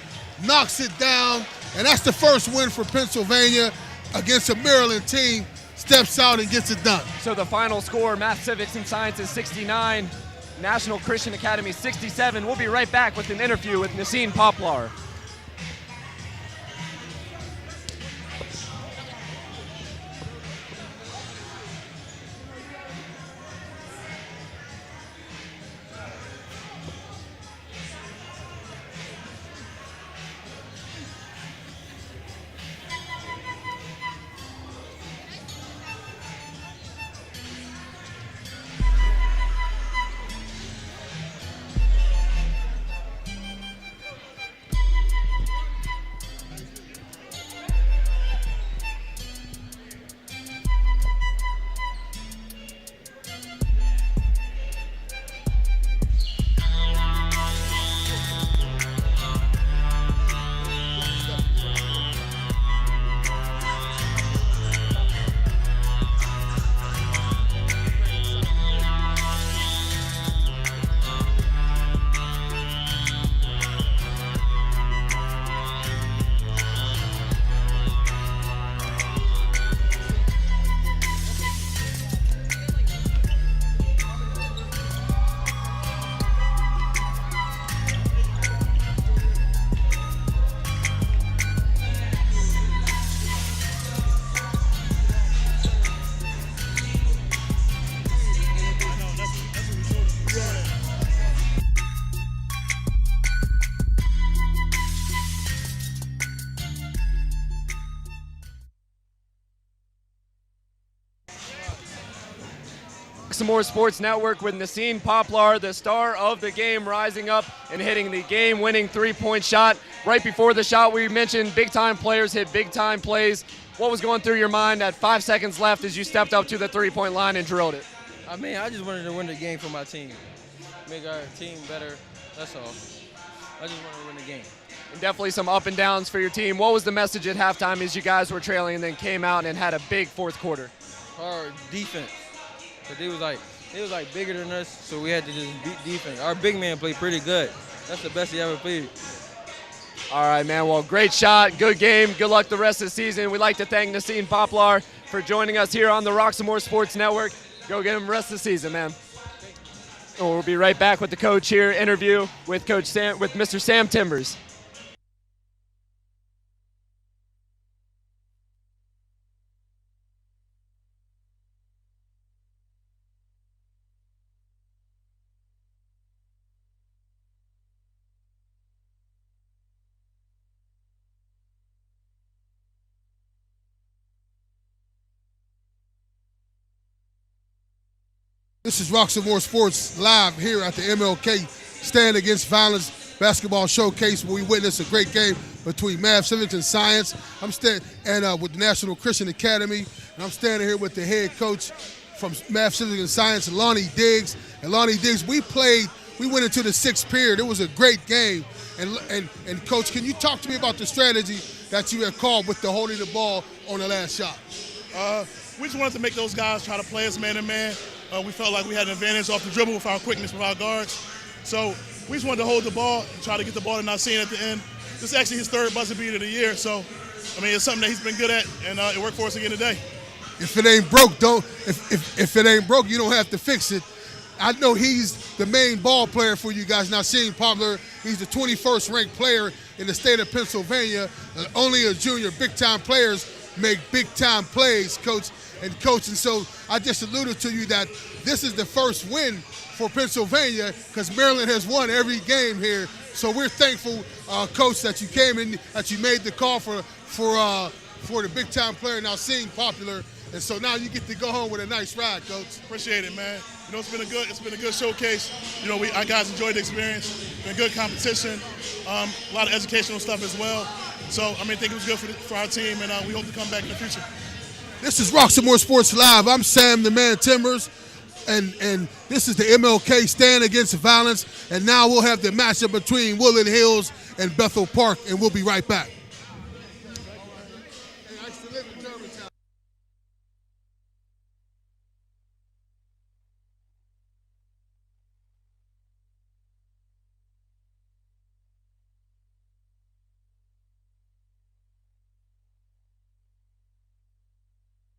[SPEAKER 2] knocks it down, and that's the first win for Pennsylvania against a Maryland team. Steps out and gets it done.
[SPEAKER 3] So the final score, Math, Civics, and Sciences 69, National Christian Academy 67. We'll be right back with an interview with Nassim Poplar. Some More Sports Network with Nassim Poplar, the star of the game, rising up and hitting the game-winning three-point shot. Right before the shot, we mentioned big-time players hit big-time plays. What was going through your mind at 5 seconds left as you stepped up to the three-point line and drilled it?
[SPEAKER 11] I mean, I just wanted to win the game for my team, make our team better, that's all. I just wanted to win the game.
[SPEAKER 3] And definitely some up and downs for your team. What was the message at halftime as you guys were trailing and then came out and had a big fourth quarter?
[SPEAKER 11] Our defense, but they was like bigger than us, so we had to just beat defense. Our big man played pretty good. That's the best he ever played.
[SPEAKER 3] All right, man. Well, great shot, good game. Good luck the rest of the season. We'd like to thank Nassim Poplar for joining us here on the Some More Sports Network. Go get him the rest of the season, man. And we'll be right back with the coach here. Interview with Mr. Sam Timbers.
[SPEAKER 2] This is Some More Sports live here at the MLK Stand Against Violence Basketball Showcase, where we witnessed a great game between Math, Civics, and Science. I'm standing with the National Christian Academy, and I'm standing here with the head coach from Math, Civics, and Science, Lonnie Diggs. And Lonnie Diggs, we went into the sixth period. It was a great game. And Coach, can you talk to me about the strategy that you had called with the holding the ball on the last shot?
[SPEAKER 10] We just wanted to make those guys try to play us man-to-man. We felt like we had an advantage off the dribble with our quickness with our guards. So we just wanted to hold the ball and try to get the ball to Nassim at the end. This is actually his third buzzer beater of the year. So, I mean, it's something that he's been good at, and it worked for us again today.
[SPEAKER 2] If it ain't broke, if it ain't broke, you don't have to fix it. I know he's the main ball player for you guys. Nassim Poplar, he's the 21st ranked player in the state of Pennsylvania. Only a junior. Big-time players make big-time plays, Coach. And so I just alluded to you that this is the first win for Pennsylvania because Maryland has won every game here. So we're thankful, Coach, that you came in, that you made the call for the big-time player Nassim Poplar. And so now you get to go home with a nice ride, Coach.
[SPEAKER 10] Appreciate it, man. You know, it's been a good showcase. You know, our guys enjoyed the experience. Been good competition, a lot of educational stuff as well. So, I mean, I think it was good for our team, and we hope to come back in the future.
[SPEAKER 2] This is Some More Sports Live. I'm Sam the Man Timbers, and this is the MLK Stand Against Violence. And now we'll have the matchup between Woodland Hills and Bethel Park, and we'll be right back.